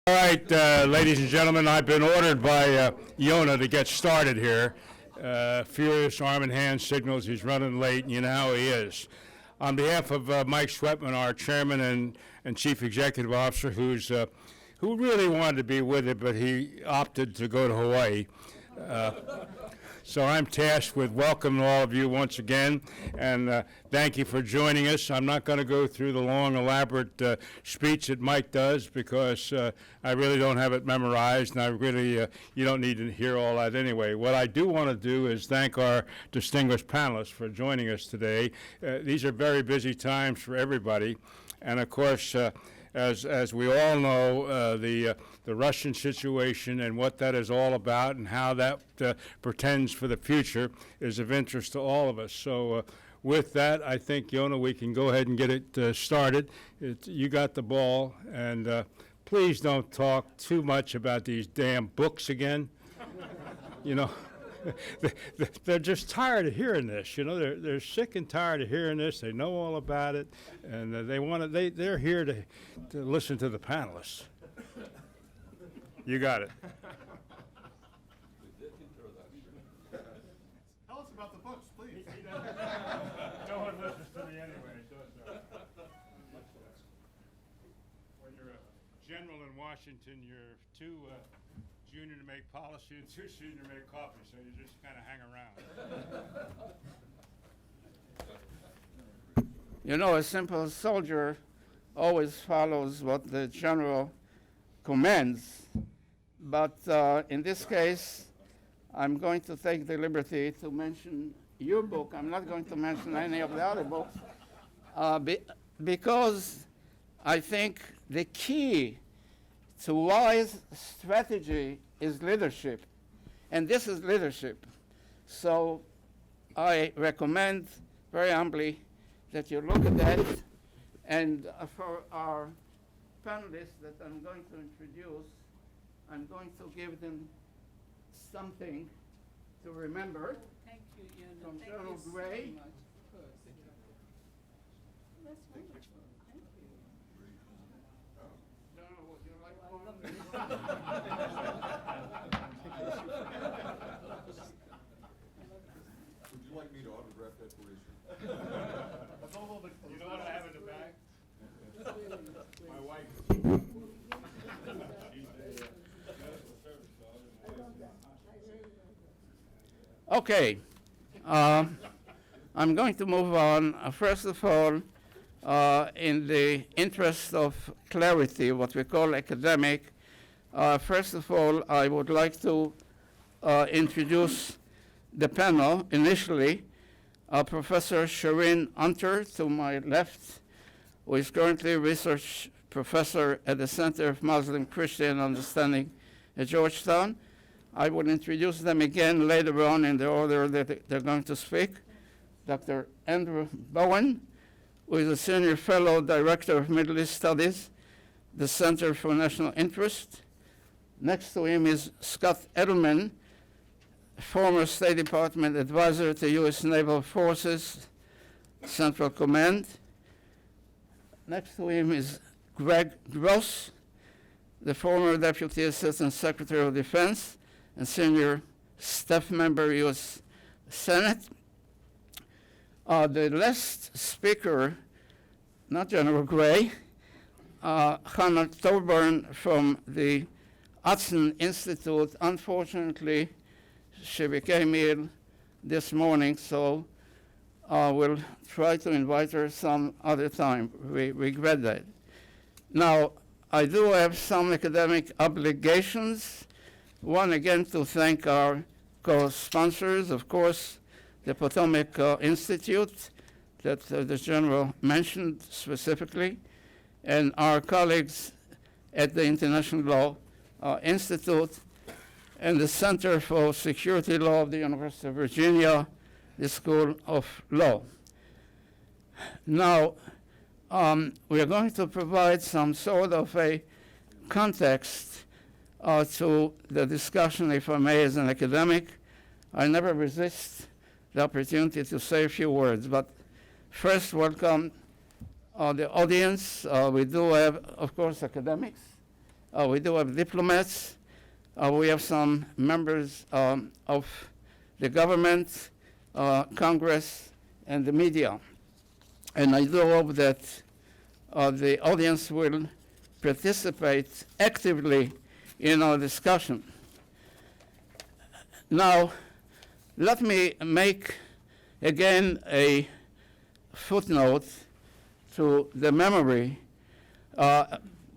All right, ladies and gentlemen, I've been ordered by Yonah to get started here. Furious arm and hand signals he's running late, and you know how he is. On behalf of Mike Sweatman, our chairman and chief executive officer, who really wanted to be with it, but he opted to go to Hawaii. So I'm tasked with welcoming all of you once again, and thank you for joining us. I'm not going to go through the long, elaborate speech that Mike does because I really don't have it memorized, and I really, you don't need to hear all that anyway. What I do want to do is thank our distinguished panelists for joining us today. These are very busy times for everybody, and of course, as we all know, the Russian situation and what that is all about and how that portends for the future is of interest to all of us. So with that, I think, Yonah, we can go ahead and get it started. You got the ball, and please don't talk too much about these damn books again. You know, they're just tired of hearing this. You know, they're sick and tired of hearing this. They know all about it, and they're here to listen to the panelists. You got it. Tell us about the books, please. No one listens to me anyway. When you're a general in Washington, you're too junior to make policy and too senior to make coffee, so you just kind of hang around. You know, a simple soldier always follows what the general commands. But in this case, I'm going to take the liberty to mention your book. I'm not going to mention any of the other books because I think the key to wise strategy is leadership. And this is leadership. So I recommend very humbly that you look at that. And for our panelists that I'm going to introduce, I'm going to give them something to remember. Thank you, Yonah. From Thank Colonel you so Gray. much. Of course. That's wonderful. Thank you. Colonel, would you like Oh, I one? love this. Would you like me to autograph that for you? You know what I have in the bag? It's really great. My wife. Okay. I'm going to move on. First of all, in the interest of clarity, what we call academic, first of all, I would like to introduce the panel initially. Professor Shireen Hunter, to my left, who is currently a research professor at the Center of Muslim Christian Understanding at Georgetown. I will introduce them again later on in the order that they're going to speak. Dr. Andrew Bowen, who is a senior fellow director of Middle East Studies, the Center for National Interest. Next to him is Scott Edelman, former State Department advisor to U.S. Naval Forces Central Command. Next to him is Greg Gross, the former Deputy Assistant Secretary of Defense and senior staff member, U.S. Senate. The last speaker, not General Gray, Hannah Thorburn from the Hudson Institute. Unfortunately, she became ill this morning, so we'll try to invite her some other time. We regret that. Now, I do have some academic obligations. One, again, to thank our co-sponsors, of course, the Potomac Institute that the General mentioned specifically, and our colleagues at the International Law Institute, and the Center for Security Law of the University of Virginia, the School of Law. Now, we are going to provide some sort of a context to the discussion, if I may, as an academic. I never resist the opportunity to say a few words, but first, welcome the audience. We do have, of course, academics. We do have diplomats. We have some members of the government, Congress, and the media. And I do hope that the audience will participate actively in our discussion. Now, let me make again a footnote to the memory.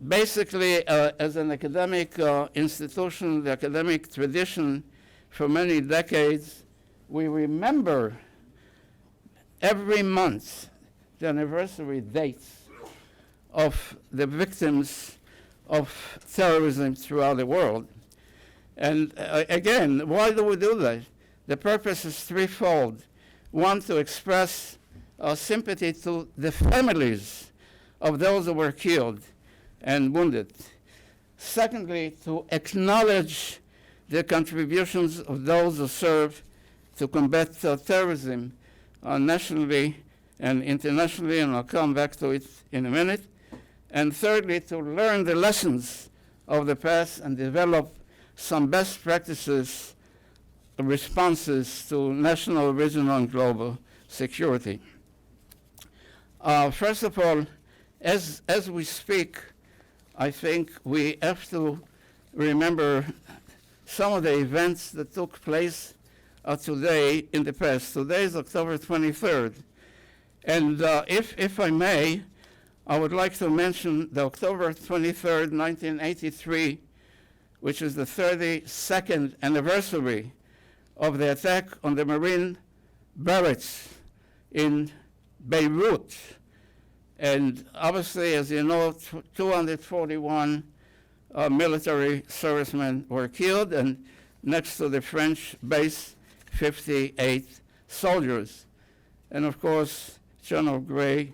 Basically, as an academic institution, the academic tradition for many decades, we remember every month the anniversary dates of the victims of terrorism throughout the world. And again, why do we do that? The purpose is threefold. One, to express sympathy to the families of those who were killed and wounded. Secondly, to acknowledge the contributions of those who serve to combat terrorism nationally and internationally, and I'll come back to it in a minute. And thirdly, to learn the lessons of the past and develop some best practices, responses to national, regional, and global security. First of all, as we speak, I think we have to remember some of the events that took place today in the past. Today is October 23rd. And if I may, I would like to mention the October 23rd, 1983, which is the 32nd anniversary of the attack on the Marine barracks in Beirut. And obviously, as you know, 241 military servicemen were killed, and next to the French base, 58 soldiers. And of course, General Gray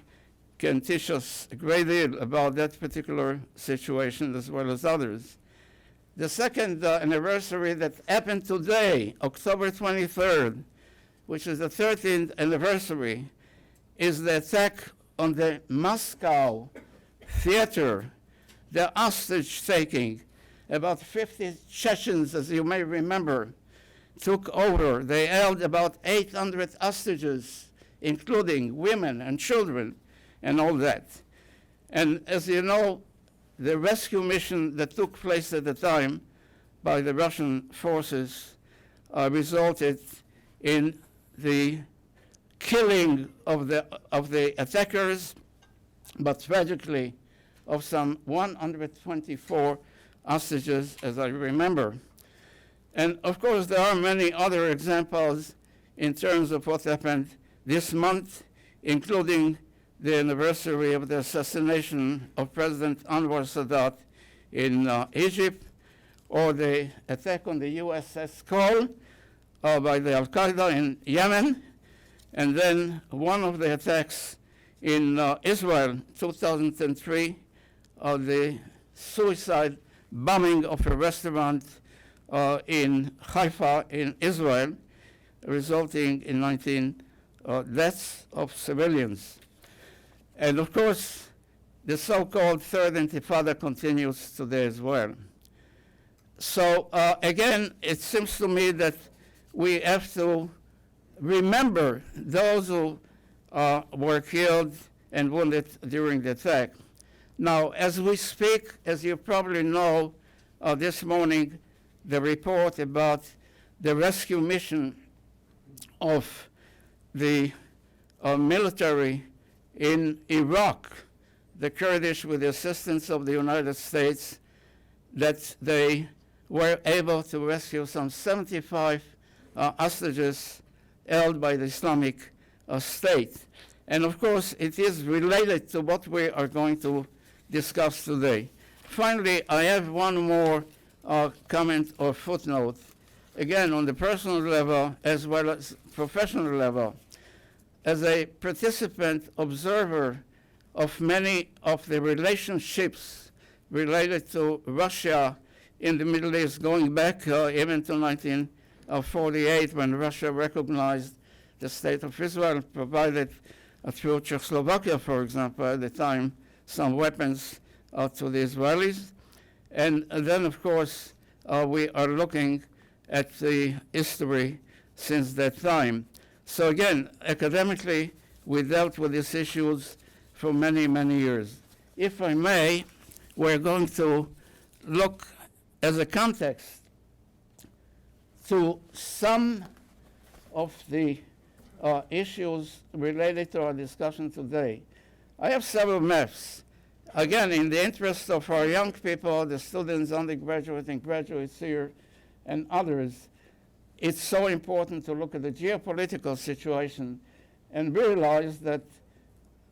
can teach us a great deal about that particular situation as well as others. The second anniversary that happened today, October 23rd, which is the 13th anniversary, is the attack on the Moscow theater, the hostage-taking. About 50 Chechens, as you may remember, took over. They held about 800 hostages, including women and children and all that. And as you know, the rescue mission that took place at the time by the Russian forces resulted in the killing of the attackers, but tragically of some 124 hostages, as I remember. And of course, there are many other examples in terms of what happened this month, including the anniversary of the assassination of President Anwar Sadat in Egypt, or the attack on the USS Cole by the Al-Qaeda in Yemen, and then one of the attacks in Israel, 2003, the suicide bombing of a restaurant in Haifa in Israel, resulting in 19 deaths of civilians. And of course, the so-called Third Intifada continues today as well. So again, it seems to me that we have to remember those who were killed and wounded during the attack. Now, as we speak, as you probably know, this morning, the report about the rescue mission of the military in Iraq, the Kurdish, with the assistance of the United States, that they were able to rescue some 75 hostages held by the Islamic State. And of course, it is related to what we are going to discuss today. Finally, I have one more comment or footnote, again, on the personal level as well as professional level. As a participant, observer of many of the relationships related to Russia in the Middle East, going back even to 1948, when Russia recognized the State of Israel, provided through Czechoslovakia, for example, at the time, some weapons to the Israelis. And then, of course, we are looking at the history since that time. So again, academically, we dealt with these issues for many, many years. If I may, we're going to look as a context to some of the issues related to our discussion today. I have several maps. Again, in the interest of our young people, the students, undergraduate and graduates here, and others, it's so important to look at the geopolitical situation and realize that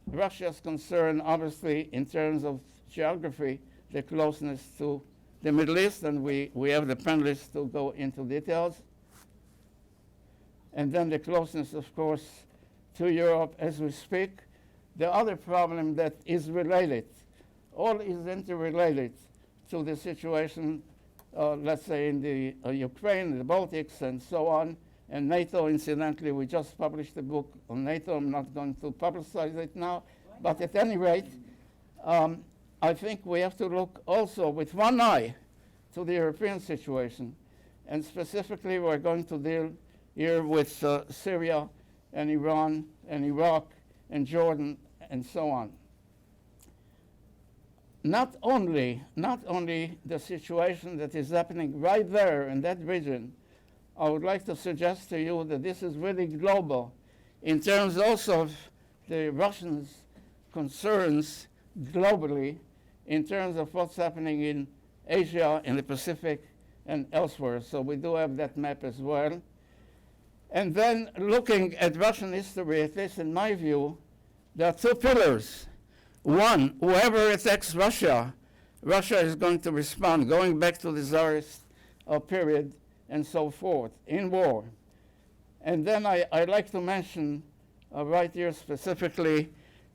Russia's concern, obviously, in terms of geography, the closeness to the Middle East, and we have the panelists to go into details. And then the closeness, of course, to Europe as we speak. The other problem that is related, all is interrelated to the situation, let's say, in the Ukraine, the Baltics, and so on. And NATO, incidentally, we just published a book on NATO. I'm not going to publicize it now. But at any rate, I think we have to look also with one eye to the European situation. And specifically, we're going to deal here with Syria and Iran and Iraq and Jordan and so on. Not only the situation that is happening right there in that region, I would like to suggest to you that this is really global in terms also of the Russians' concerns globally in terms of what's happening in Asia, in the Pacific, and elsewhere. So we do have that map as well. And then looking at Russian history, at least in my view, there are two pillars. One, whoever attacks Russia, Russia is going to respond, going back to the Tsarist period and so forth, in war. And then I'd like to mention right here specifically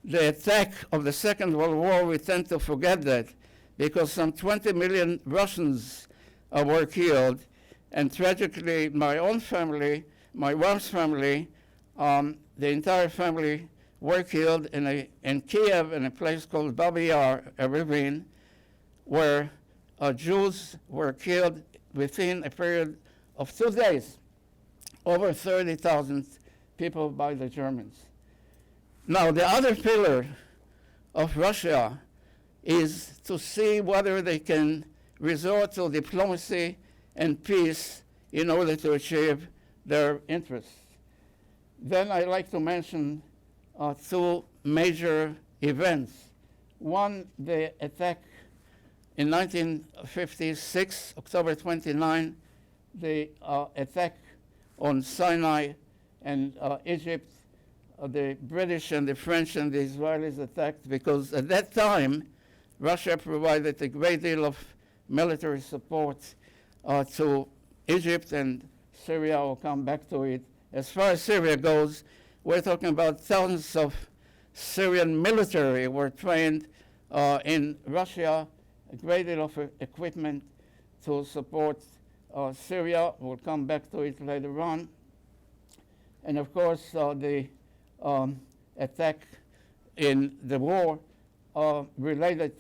the attack of the Second World War. We tend to forget that because some 20 million Russians were killed. And tragically, my own family, my wife's family, the entire family were killed in Kiev in a place called Babi Yar, a ravine, where Jews were killed within a period of 2 days, over 30,000 people by the Germans. Now, the other pillar of Russia is to see whether they can resort to diplomacy and peace in order to achieve their interests. Then I'd like to mention two major events. One, the attack in 1956, October 29, the attack on Sinai and Egypt. The British and the French and the Israelis attacked because at that time, Russia provided a great deal of military support to Egypt and Syria. I'll come back to it. As far as Syria goes, we're talking about thousands of Syrian military were trained in Russia, a great deal of equipment to support Syria. We'll come back to it later on. And of course, the attack in the war related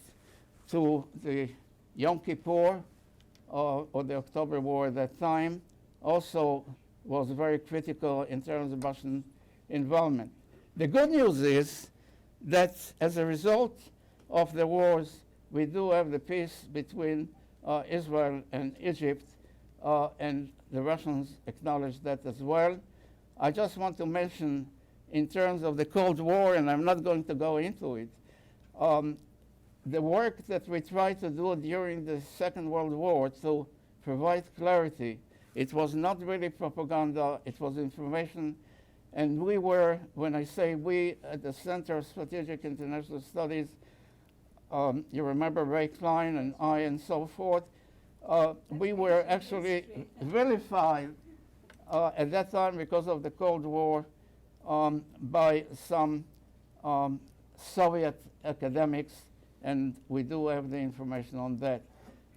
to the Yom Kippur or the October War at that time also was very critical in terms of Russian involvement. The good news is that as a result of the wars, we do have the peace between Israel and Egypt, and the Russians acknowledge that as well. I just want to mention in terms of the Cold War, and I'm not going to go into it, the work that we tried to do during the Second World War to provide clarity. It was not really propaganda, it was information. And we were, when I say we, at the Center of Strategic International Studies, you remember Ray Klein and I and so forth, we were actually vilified at that time because of the Cold War by some Soviet academics, and we do have the information on that.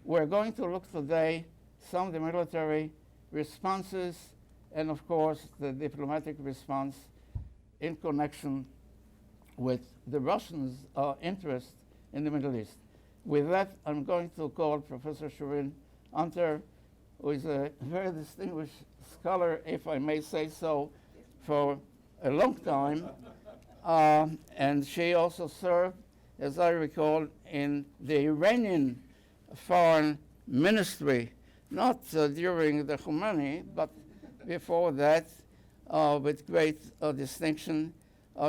We're going to look today some of the military responses and, of course, the diplomatic response in connection with the Russians' interest in the Middle East. With that, I'm going to call Professor Shireen Hunter, who is a very distinguished scholar, if I may say so, for a long time. And she also served, as I recall, in the Iranian foreign ministry, not during the Khomeini, but before that, with great distinction.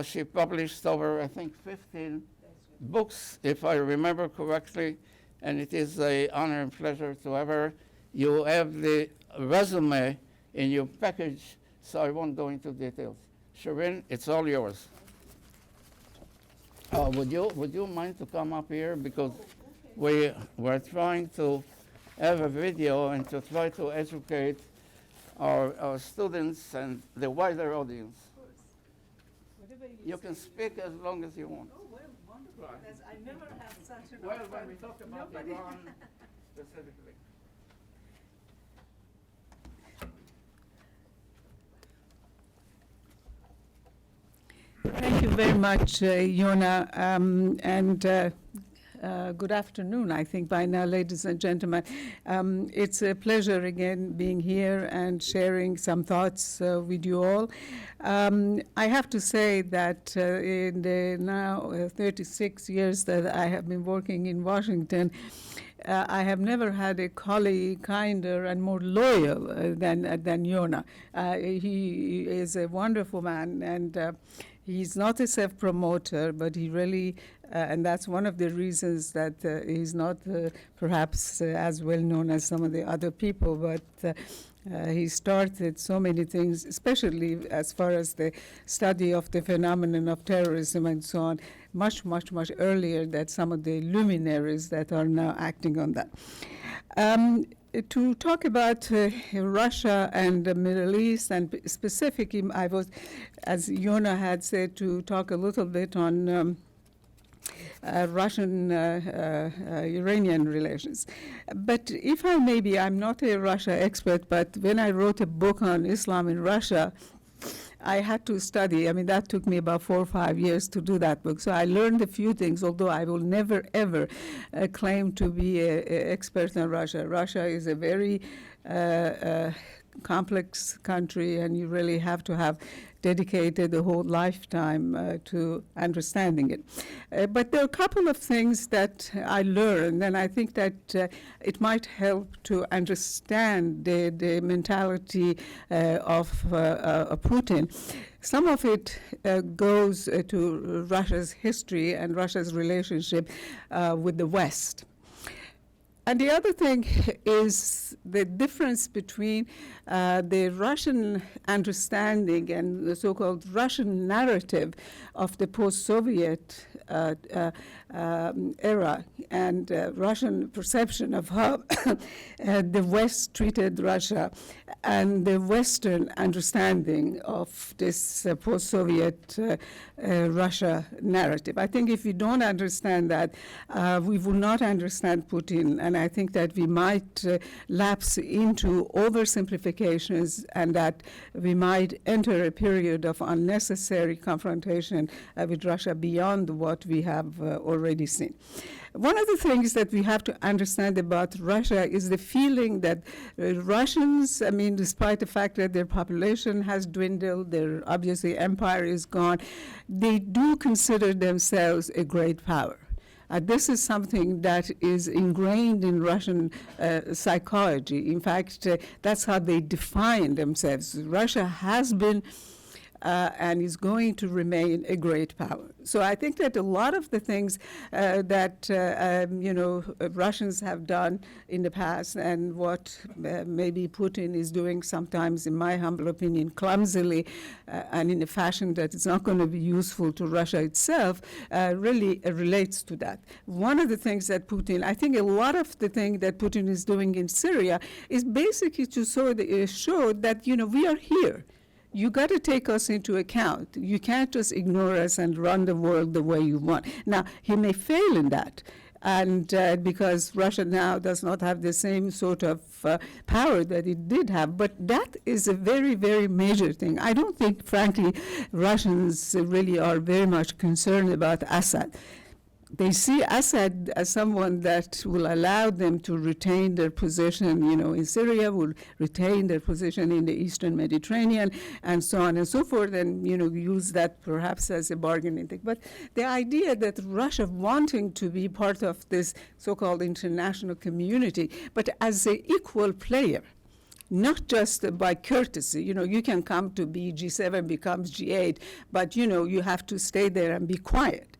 She published over, I think, 15 books, if I remember correctly, and it is an honor and pleasure to have her. You have the resume in your package, so I won't go into details. Shireen, it's all yours. Would you mind to come up here, because we're trying to have a video and to try to educate our students and the wider audience. You can speak as long as you want. Oh, well, wonderful. Right. I never have such an Well, offer. when we talk about Nobody- Iran specifically. Thank you very much, Yonah, and good afternoon, I think, by now, ladies and gentlemen. It's a pleasure again being here and sharing some thoughts with you all. I have to say that in the now 36 years that I have been working in Washington, I have never had a colleague kinder and more loyal than Yonah. He is a wonderful man, and he's not a self-promoter, but he really, and that's one of the reasons that he's not perhaps as well known as some of the other people, but he started so many things, especially as far as the study of the phenomenon of terrorism and so on, much, much, much earlier than some of the luminaries that are now acting on that. To talk about Russia and the Middle East, and specifically, I was, as Yonah had said, to talk a little bit on Russian-Iranian relations. But if I may be, I'm not a Russia expert, but when I wrote a book on Islam in Russia, I had to study. I mean, that took me about 4 or 5 years to do that book. So I learned a few things, although I will never, ever claim to be an expert on Russia. Russia is a very complex country, and you really have to have dedicated a whole lifetime to understanding it. But there are a couple of things that I learned, and I think that it might help to understand the mentality of Putin. Some of it goes to Russia's history and Russia's relationship with the West. And the other thing is the difference between the Russian understanding and the so-called Russian narrative of the post-Soviet era and Russian perception of how the West treated Russia and the Western understanding of this post-Soviet Russia narrative. I think if we don't understand that, we will not understand Putin, and I think that we might lapse into oversimplifications and that we might enter a period of unnecessary confrontation with Russia beyond what we have already seen. One of the things that we have to understand about Russia is the feeling that Russians, I mean, despite the fact that their population has dwindled, their obviously empire is gone, they do consider themselves a great power. This is something that is ingrained in Russian psychology. In fact, that's how they define themselves. Russia has been and is going to remain a great power. So I think that a lot of the things that Russians have done in the past, and what maybe Putin is doing sometimes, in my humble opinion, clumsily and in a fashion that is not going to be useful to Russia itself, really relates to that. One of the things that Putin, I think a lot of the thing that Putin is doing in Syria is basically to show that, we are here. You got to take us into account. You can't just ignore us and run the world the way you want. Now, he may fail in that, and because Russia now does not have the same sort of power that it did have, but that is a very, very major thing. I don't think, frankly, Russians really are very much concerned about Assad. they see Assad as someone that will allow them to retain their position, in Syria, will retain their position in the Eastern Mediterranean, and so on and so forth, and, use that perhaps as a bargaining thing. But the idea that Russia wanting to be part of this so-called international community, but as an equal player, not just by courtesy, you can come to be G7, becomes G8, but, you have to stay there and be quiet.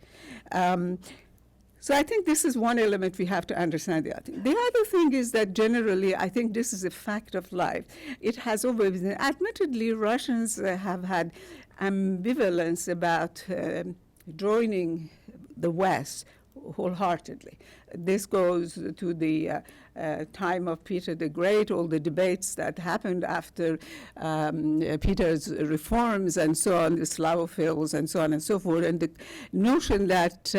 So I think this is one element we have to understand. The other thing is that generally, I think this is a fact of life. It has always been, admittedly, Russians have had ambivalence about joining the West wholeheartedly. This goes to the time of Peter the Great, all the debates that happened after Peter's reforms and so on, the Slavophiles and so on and so forth, and the notion that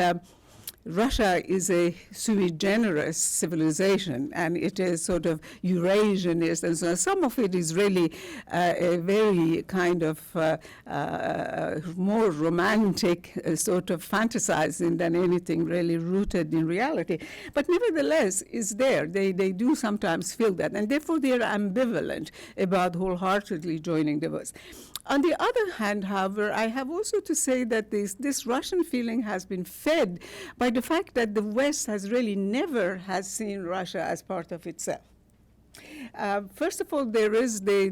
Russia is a sui generis civilization, and it is sort of Eurasianist, and so some of it is really a very kind of more romantic sort of fantasizing than anything really rooted in reality. But nevertheless, is there. They do sometimes feel that, and therefore they are ambivalent about wholeheartedly joining the West. On the other hand, however, I have also to say that this Russian feeling has been fed by the fact that the West has really never has seen Russia as part of itself. First of all, there is the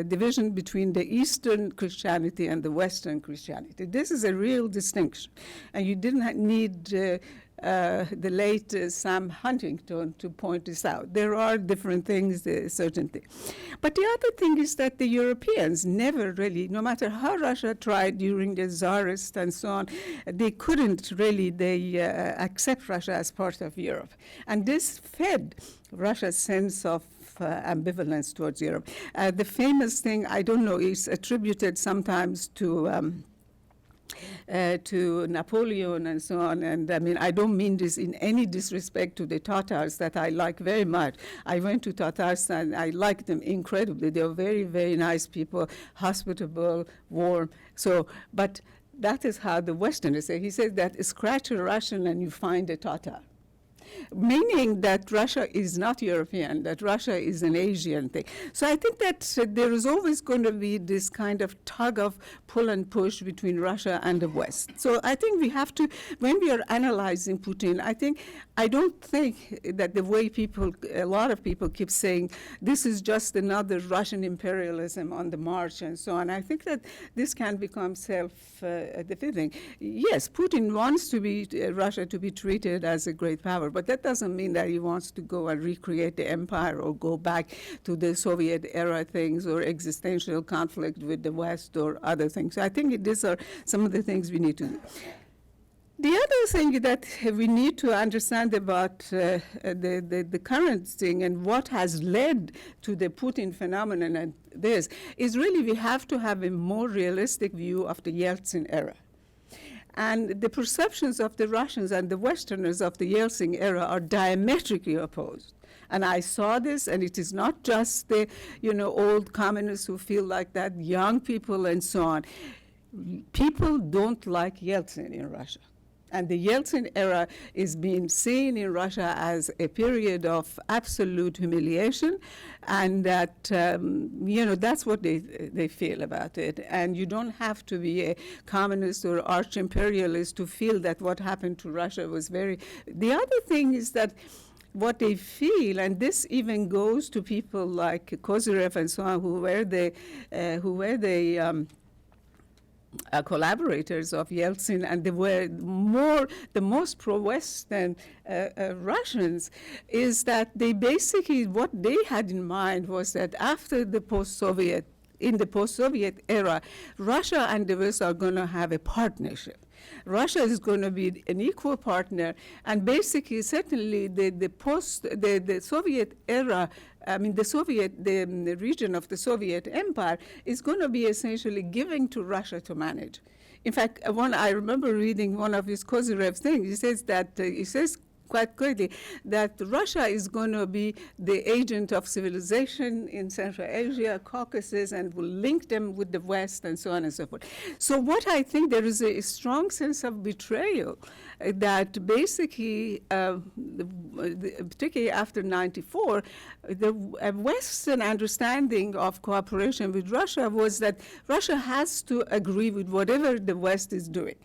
division between the Eastern Christianity and the Western Christianity. This is a real distinction, and you didn't need the late Sam Huntington to point this out. There are different things, certain things. But the other thing is that the Europeans never really, no matter how Russia tried during the Tsarist and so on, they couldn't really accept Russia as part of Europe. And this fed Russia's sense of ambivalence towards Europe. The famous thing, I don't know, is attributed sometimes to Napoleon and so on. And I mean, I don't mean this in any disrespect to the Tatars that I like very much. I went to Tatarstan, I liked them incredibly. They were very, very nice people, hospitable, warm. So, but that is how the Westerners say. He says that scratch a Russian and you find a Tatar. Meaning that Russia is not European, that Russia is an Asian thing. So I think that there is always going to be this kind of tug of pull and push between Russia and the West. So I think we have to, when we are analyzing Putin, I don't think that the way a lot of people keep saying, this is just another Russian imperialism on the march and so on. I think that this can become self-defeating. Yes, Putin wants Russia to be treated as a great power, but that doesn't mean that he wants to go and recreate the empire or go back to the Soviet era things or existential conflict with the West or other things. So I think these are some of the things we need to do. The other thing that we need to understand about the current thing and what has led to the Putin phenomenon and this is really we have to have a more realistic view of the Yeltsin era. And the perceptions of the Russians and the Westerners of the Yeltsin era are diametrically opposed. And I saw this, and it is not just the old communists who feel like that, young people and so on. People don't like Yeltsin in Russia. And the Yeltsin era is being seen in Russia as a period of absolute humiliation, and that, that's what they feel about it. And you don't have to be a communist or arch-imperialist to feel that what happened to Russia was very... The other thing is that what they feel, and this even goes to people like Kozyrev and so on, who were the collaborators of Yeltsin, and they were the most pro-Western Russians, is that they basically, what they had in mind was that after the in the post-Soviet era, Russia and the West are going to have a partnership. Russia is going to be an equal partner, and basically, certainly, the Soviet era, the region of the Soviet Empire is going to be essentially giving to Russia to manage. In fact, I remember reading one of his Kozyrev things. He says that quite quickly, that Russia is going to be the agent of civilization in Central Asia, Caucasus, and will link them with the West and so on and so forth. So what I think there is a strong sense of betrayal that basically, particularly after 94, the Western understanding of cooperation with Russia was that Russia has to agree with whatever the West is doing.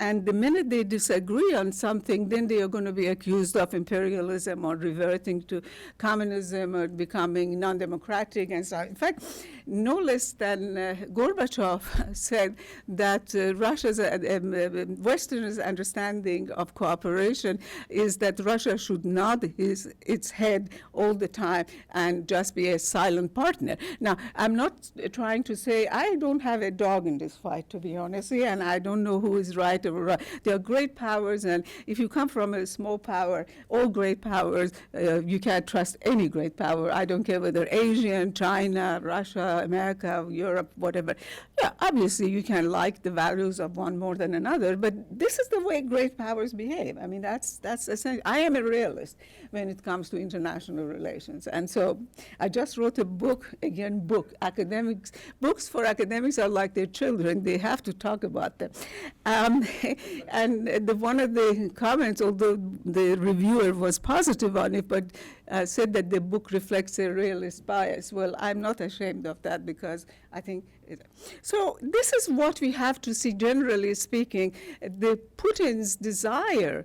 And the minute they disagree on something, then they are going to be accused of imperialism or reverting to communism or becoming non-democratic and so on. In fact, no less than Gorbachev said that Russia's Westerners' understanding of cooperation is that Russia should nod its head all the time and just be a silent partner. Now, I'm not trying to say I don't have a dog in this fight, to be honest, and I don't know who is right or wrong. There are great powers, and if you come from a small power, all great powers, you can't trust any great power. I don't care whether Asian, China, Russia, America, Europe, whatever. Yeah, obviously you can like the values of one more than another, but this is the way great powers behave. I mean, that's essential. I am a realist when it comes to international relations, and so I just wrote a book, academics. Books for academics are like their children. They have to talk about them. And one of the comments, although the reviewer was positive on it, but said that the book reflects a realist bias. Well, I'm not ashamed of that because I think so this is what we have to see, generally speaking. The Putin's desire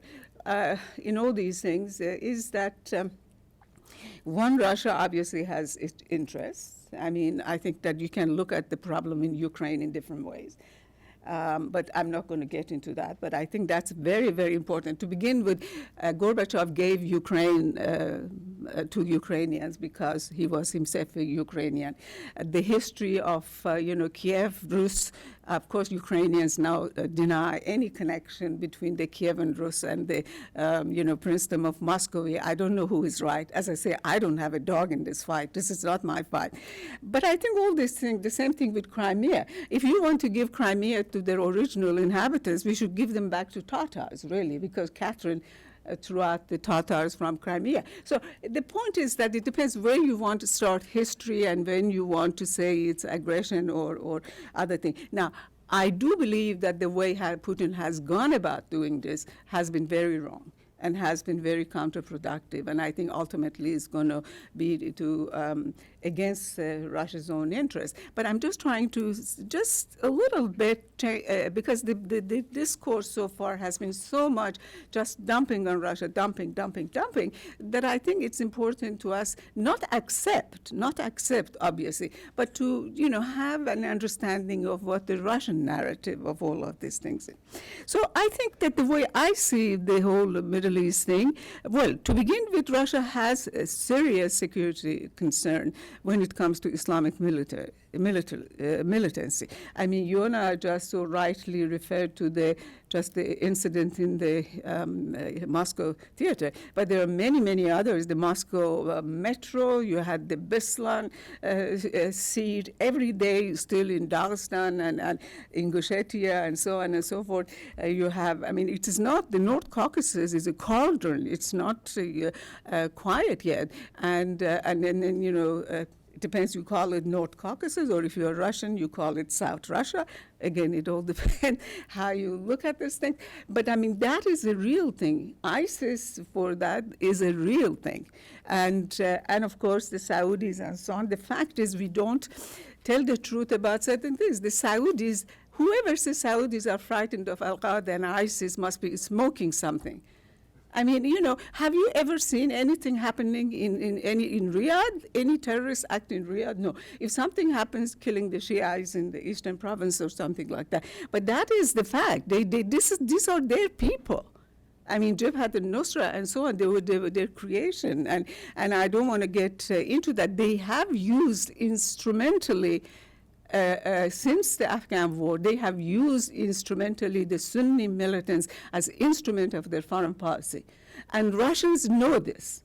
in all these things is that one, Russia obviously has its interests. I mean, I think that you can look at the problem in Ukraine in different ways. But I'm not going to get into that. But I think that's very, very important. To begin with, Gorbachev gave Ukraine to Ukrainians because he was himself a Ukrainian. The history of, Kiev, Rus, of course, Ukrainians now deny any connection between the Kievan Rus and the, princedom of Muscovy. I don't know who is right. As I say, I don't have a dog in this fight. This is not my fight. But I think all these things, the same thing with Crimea. If you want to give Crimea to their original inhabitants, we should give them back to Tatars, really, because Catherine threw out the Tatars from Crimea. So the point is that it depends where you want to start history and when you want to say it's aggression or other thing. Now, I do believe that the way Putin has gone about doing this has been very wrong and has been very counterproductive, and I think ultimately is going to be against Russia's own interests. But I'm just trying to just a little bit, because the discourse so far has been so much just dumping on Russia, dumping, that I think it's important to us not accept, obviously, but to, have an understanding of what the Russian narrative of all of these things is. So I think that the way I see the whole Middle East thing, well, to begin with, Russia has a serious security concern when it comes to Islamic militancy. I mean, Yonah just so rightly referred to the incident in the Moscow theater, but there are many, many others. The Moscow metro, you had the Beslan siege every day, still in Dagestan and Ingushetia and so on and so forth. You have, it is not, the North Caucasus is a cauldron. It's not quiet yet. And then, it depends, you call it North Caucasus, or if you're Russian, you call it South Russia. Again, it all depends how you look at this thing. But that is a real thing. ISIS, for that, is a real thing. And of course, the Saudis and so on. The fact is, we don't tell the truth about certain things. The Saudis, whoever says Saudis are frightened of Al-Qaeda and ISIS must be smoking something. Have you ever seen anything happening in Riyadh? Any terrorist act in Riyadh? No. If something happens, killing the Shiites in the eastern province or something like that. But that is the fact. These are their people. Jabhat al-Nusra and so on, they were their creation. And I don't want to get into that. They have used instrumentally since the Afghan war, they have used instrumentally the Sunni militants as instrument of their foreign policy. And Russians know this.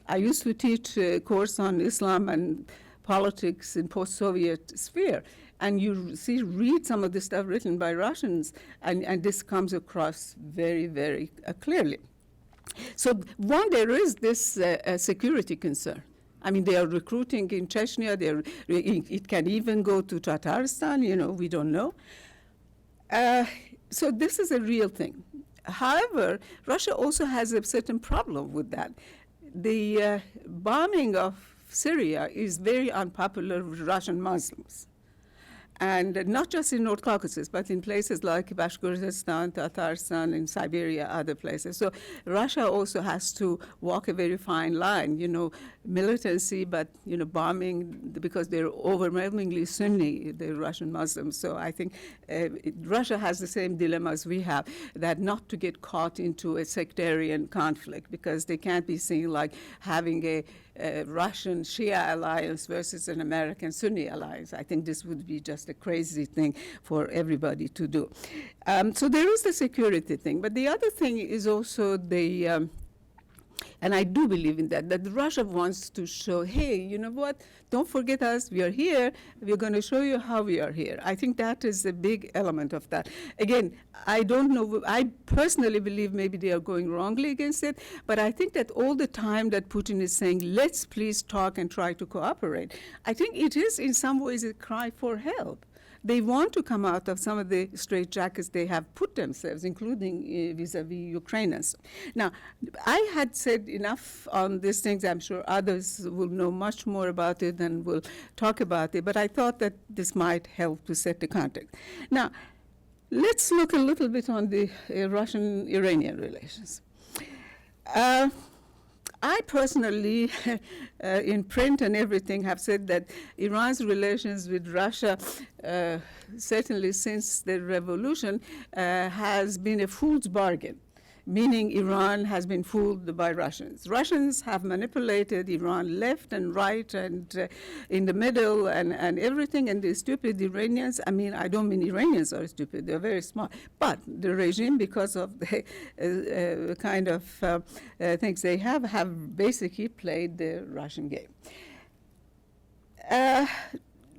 I used to teach a course on Islam and politics in post-Soviet sphere, and you read some of the stuff written by Russians, and this comes across very, very clearly. So one, there is this security concern. I mean, they are recruiting in Chechnya. It can even go to Tatarstan. We don't know. So this is a real thing. However, Russia also has a certain problem with that. The bombing of Syria is very unpopular with Russian Muslims. And not just in North Caucasus, but in places like Bashkortostan, Tatarstan, in Siberia, other places. So Russia also has to walk a very fine line, militancy, but, bombing, because they're overwhelmingly Sunni, the Russian Muslims. So I think Russia has the same dilemmas we have, that not to get caught into a sectarian conflict, because they can't be seen like having a Russian Shia alliance versus an American Sunni alliance. I think this would be just a crazy thing for everybody to do. So there is the security thing. But the other thing is also the, and I do believe in that Russia wants to show, hey, you know what? Don't forget us. We are here. We're going to show you how we are here. I think that is a big element of that. Again, I don't know. I personally believe maybe they are going wrongly against it, but I think that all the time that Putin is saying, let's please talk and try to cooperate, I think it is in some ways a cry for help. They want to come out of some of the straitjackets they have put themselves, including vis-a-vis Ukrainians. Now, I had said enough on these things. I'm sure others will know much more about it and will talk about it, but I thought that this might help to set the context. Now, let's look a little bit on the Russian-Iranian relations. I personally, in print and everything, have said that Iran's relations with Russia, certainly since the revolution, has been a fool's bargain, meaning Iran has been fooled by Russians. Russians have manipulated Iran left and right and in the middle and everything, and the stupid Iranians, I mean, I don't mean Iranians are stupid, they're very smart, but the regime, because of the kind of things they have basically played the Russian game.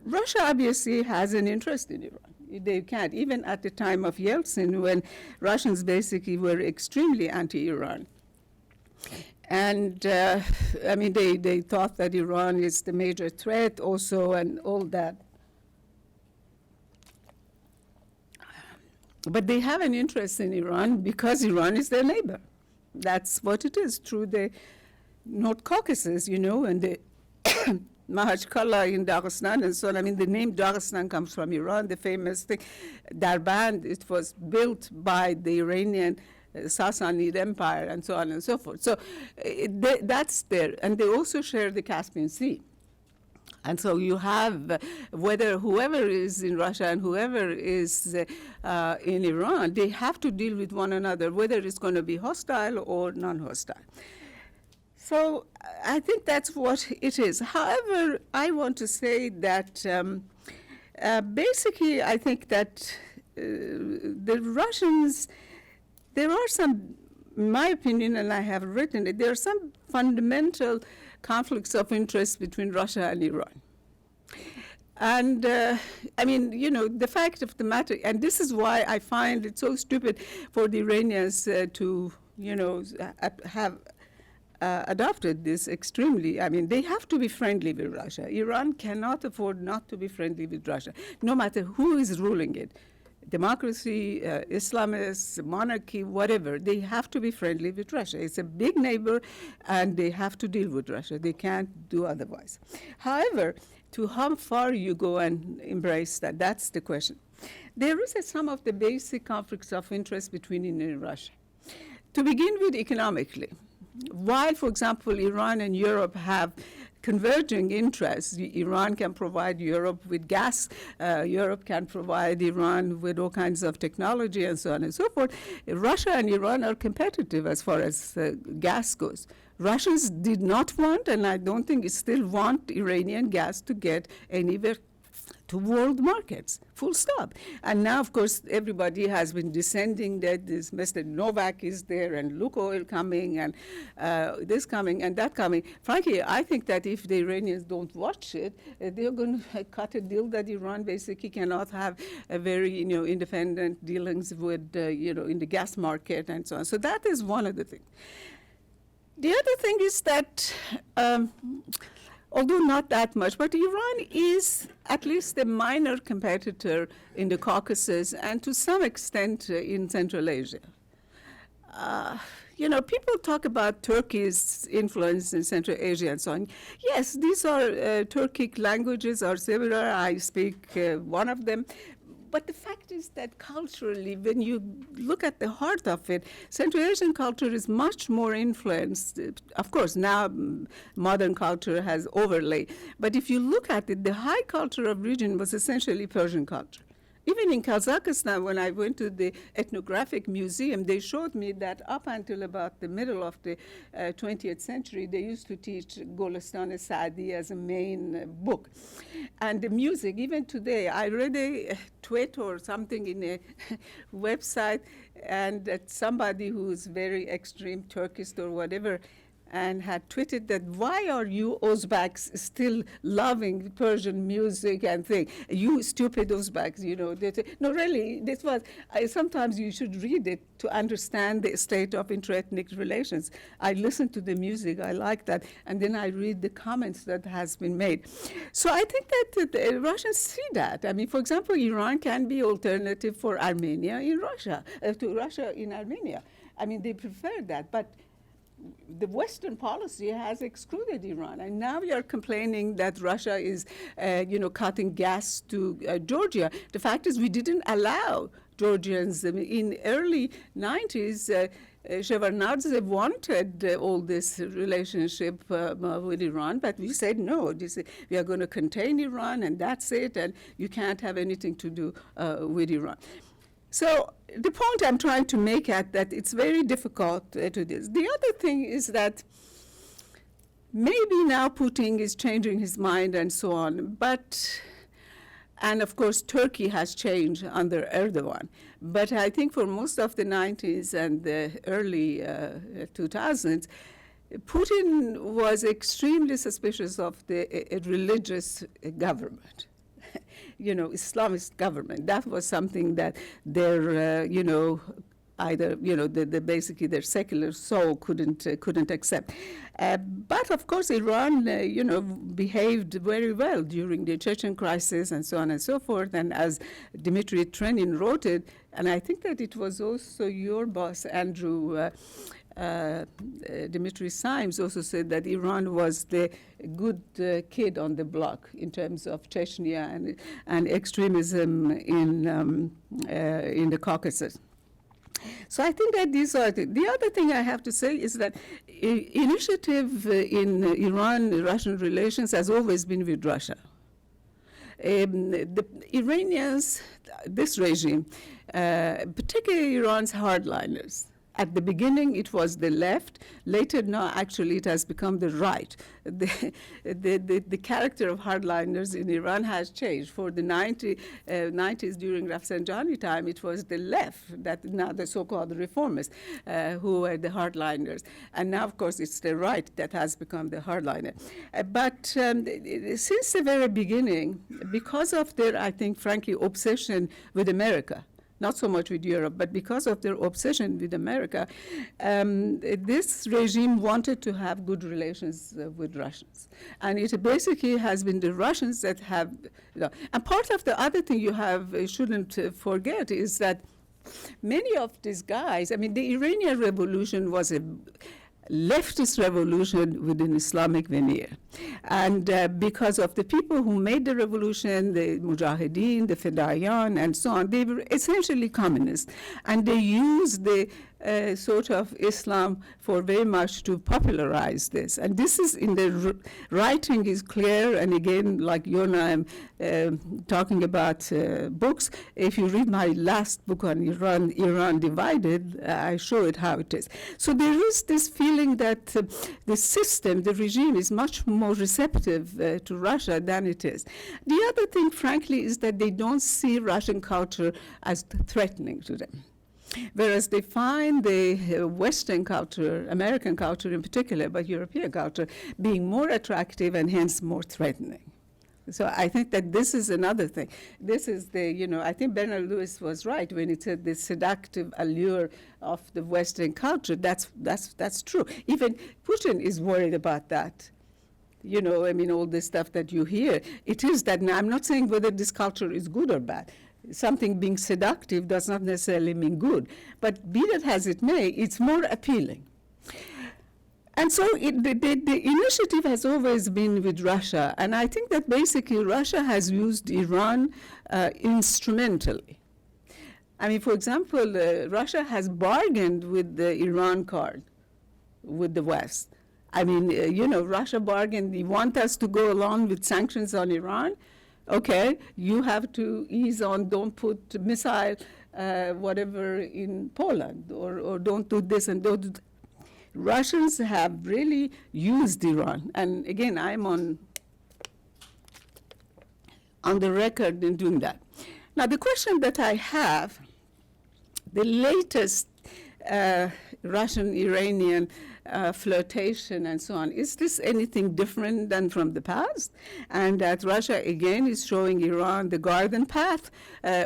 Russia obviously has an interest in Iran. They can't, even at the time of Yeltsin, when Russians basically were extremely anti-Iran. And, I mean, they thought that Iran is the major threat also and all that. But they have an interest in Iran because Iran is their neighbor. That's what it is, through the North Caucasus, and the Mahachkala in Dagestan and so on. I mean, the name Dagestan comes from Iran, the famous thing. Darband, it was built by the Iranian Sassanid Empire and so on and so forth. So that's there. And they also share the Caspian Sea. And so you have, whether whoever is in Russia and whoever is in Iran, they have to deal with one another, whether it's going to be hostile or non-hostile. So I think that's what it is. However, I want to say that basically I think that the Russians, there are some, in my opinion, and I have written it, there are some fundamental conflicts of interest between Russia and Iran. And I mean, the fact of the matter, and this is why I find it so stupid for the Iranians to, have adopted this extremely. I mean, they have to be friendly with Russia. Iran cannot afford not to be friendly with Russia, no matter who is ruling it. Democracy, Islamists, monarchy, whatever, they have to be friendly with Russia. It's a big neighbor, and they have to deal with Russia. They can't do otherwise. However, to how far you go and embrace that, that's the question. There is some of the basic conflicts of interest between Iran and Russia. To begin with, economically, while, for example, Iran and Europe have converging interests, Iran can provide Europe with gas, Europe can provide Iran with all kinds of technology and so on and so forth. Russia and Iran are competitive as far as gas goes. Russians did not want, and I don't think still want, Iranian gas to get anywhere to world markets, full stop. And now, of course, everybody has been descending that this Mr. Novak is there and Lukoil coming and this coming and that coming. Frankly, I think that if the Iranians don't watch it, they're going to cut a deal that Iran basically cannot have a very, independent dealings with, in the gas market and so on. So that is one of the things. The other thing is that, although not that much, but Iran is at least a minor competitor in the Caucasus and to some extent in Central Asia. You know, people talk about Turkey's influence in Central Asia and so on. Yes, these are Turkic languages are similar. I speak one of them. But the fact is that culturally, when you look at the heart of it, Central Asian culture is much more influenced. Of course, now modern culture has overlay. But if you look at it, the high culture of region was essentially Persian culture. Even in Kazakhstan, when I went to the ethnographic museum, they showed me that up until about the middle of the 20th century, they used to teach Golestan Saadi as a main book. And the music, even today, I read a tweet or something in a website, and that somebody who's very extreme Turkish or whatever, and had tweeted that, why are you Uzbeks still loving Persian music and thing? You stupid Uzbeks, you know. No, really, this was, sometimes you should read it to understand the state of interethnic relations. I listen to the music, I like that, and then I read the comments that has been made. So I think that the Russians see that. I mean, for example, Iran can be alternative for Armenia in Russia, to Russia in Armenia. I mean, they prefer that, but the Western policy has excluded Iran, and now we are complaining that Russia is, cutting gas to Georgia. The fact is, we didn't allow Georgians in early 90s. Shevardnadze wanted all this relationship with Iran, but we said no. We are going to contain Iran, and that's it, and you can't have anything to do with Iran. So the point I'm trying to make at that it's very difficult to this. The other thing is that maybe now Putin is changing his mind and so on, and of course Turkey has changed under Erdogan. But I think for most of the 90s and the early 2000s, Putin was extremely suspicious of the religious government. Islamist government. That was something that their, either, basically their secular soul couldn't accept. But of course, Iran, behaved very well during the Chechen crisis and so on and so forth. And as Dmitry Trenin wrote it, and I think that it was also your boss, Andrew, Dmitry Symes also said that Iran was the good kid on the block in terms of Chechnya and extremism in the Caucasus. So I think that these are the other thing I have to say is that initiative in Iran-Russian relations has always been with Russia. The Iranians, this regime, particularly Iran's hardliners, at the beginning, it was the left. Later, no, actually, it has become the right. The character of hardliners in Iran has changed. For the 90s, during Rafsanjani time, it was the left, that now the so-called reformists, who were the hardliners. And now, of course, it's the right that has become the hardliner. But since the very beginning, because of their, I think, frankly, obsession with America, not so much with Europe, but because of their obsession with America, this regime wanted to have good relations with Russians. And it basically has been the Russians that have, and part of the other thing you shouldn't forget is that many of these guys, I mean, the Iranian Revolution was a leftist revolution with an Islamic veneer. And because of the people who made the revolution, the Mujahideen, the Fedayeen, and so on, they were essentially communists. And they used the sort of Islam for very much to popularize this. And this is in the writing is clear, and again, like Yonah, I'm talking about books. If you read my last book on Iran Divided, I show it how it is. So there is this feeling that the system, the regime, is much more receptive to Russia than it is. The other thing, frankly, is that they don't see Russian culture as threatening to them. Whereas they find the Western culture, American culture in particular, but European culture, being more attractive and hence more threatening. So I think that this is another thing. This is I think Bernard Lewis was right when he said the seductive allure of the Western culture. That's true. Even Putin is worried about that. All this stuff that you hear. It is that, now I'm not saying whether this culture is good or bad. Something being seductive does not necessarily mean good. But be that as it may, it's more appealing. And so the initiative has always been with Russia. And I think that basically Russia has used Iran instrumentally. I mean, for example, Russia has bargained with the Iran card, with the West. I mean, Russia bargained, you want us to go along with sanctions on Iran? Okay, you have to ease on, don't put missile, whatever in Poland, or don't do this and don't do that. Russians have really used Iran. And again, I'm on the record in doing that. Now, the question that I have, the latest Russian-Iranian flirtation and so on, is this anything different than from the past? And that Russia, again, is showing Iran the garden path,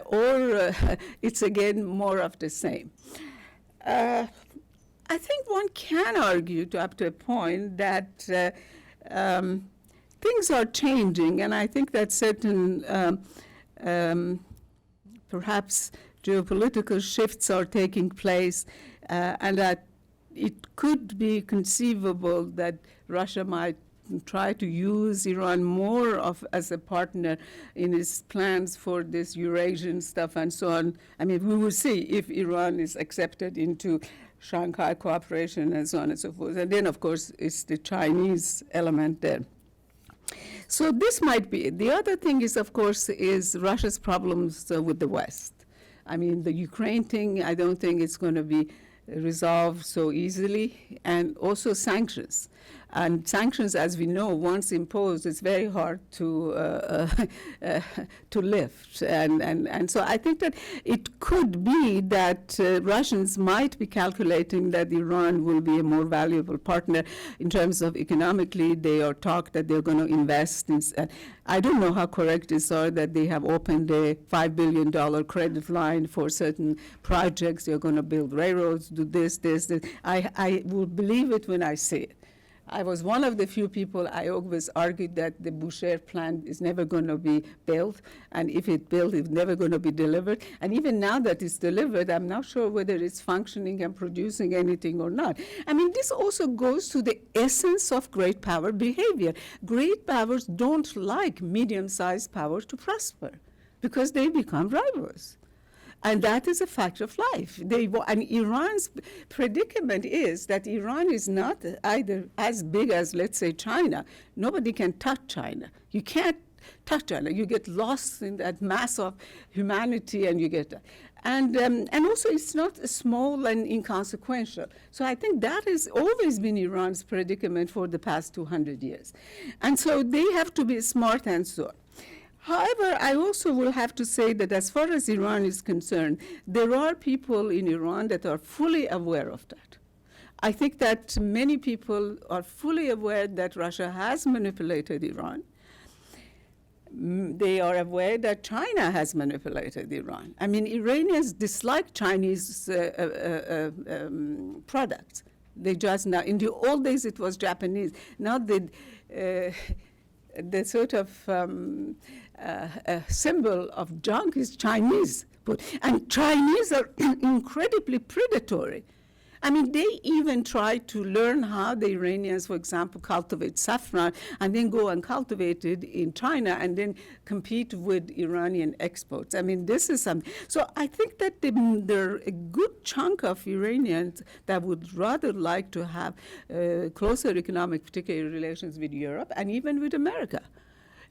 or it's, again, more of the same? I think one can argue up to a point that things are changing, and I think that certain perhaps geopolitical shifts are taking place, and that it could be conceivable that Russia might try to use Iran more as a partner in its plans for this Eurasian stuff and so on. I mean, we will see if Iran is accepted into Shanghai cooperation and so on and so forth. And then, of course, it's the Chinese element there. So this might be it. The other thing is, of course, is Russia's problems with the West. I mean, the Ukraine thing, I don't think it's going to be resolved so easily, and also sanctions. And sanctions, as we know, once imposed, it's very hard to lift. And so I think that it could be that Russians might be calculating that Iran will be a more valuable partner in terms of economically. They are talk that they're going to invest in. I don't know how correct these are, that they have opened a $5 billion credit line for certain projects. They're going to build railroads, do this. I will believe it when I see it. I was one of the few people, I always argued that the Bushehr plant is never going to be built, and if it's built, it's never going to be delivered. And even now that it's delivered, I'm not sure whether it's functioning and producing anything or not. I mean, this also goes to the essence of great power behavior. Great powers don't like medium-sized powers to prosper because they become rivals. And that is a fact of life. And Iran's predicament is that Iran is not either as big as, let's say, China. Nobody can touch China. You can't touch China. You get lost in that mass of humanity, and you get that. And also, it's not small and inconsequential. So I think that has always been Iran's predicament for the past 200 years. And so they have to be smart and so on. However, I also will have to say that as far as Iran is concerned, there are people in Iran that are fully aware of that. I think that many people are fully aware that Russia has manipulated Iran. They are aware that China has manipulated Iran. I mean, Iranians dislike Chinese products. They just now, in the old days it was Japanese. Now the sort of symbol of junk is Chinese. And Chinese are incredibly predatory. I mean, they even try to learn how the Iranians, for example, cultivate saffron and then go and cultivate it in China and then compete with Iranian exports. I mean, this is something. So I think that there are a good chunk of Iranians that would rather like to have closer economic, particularly relations with Europe and even with America.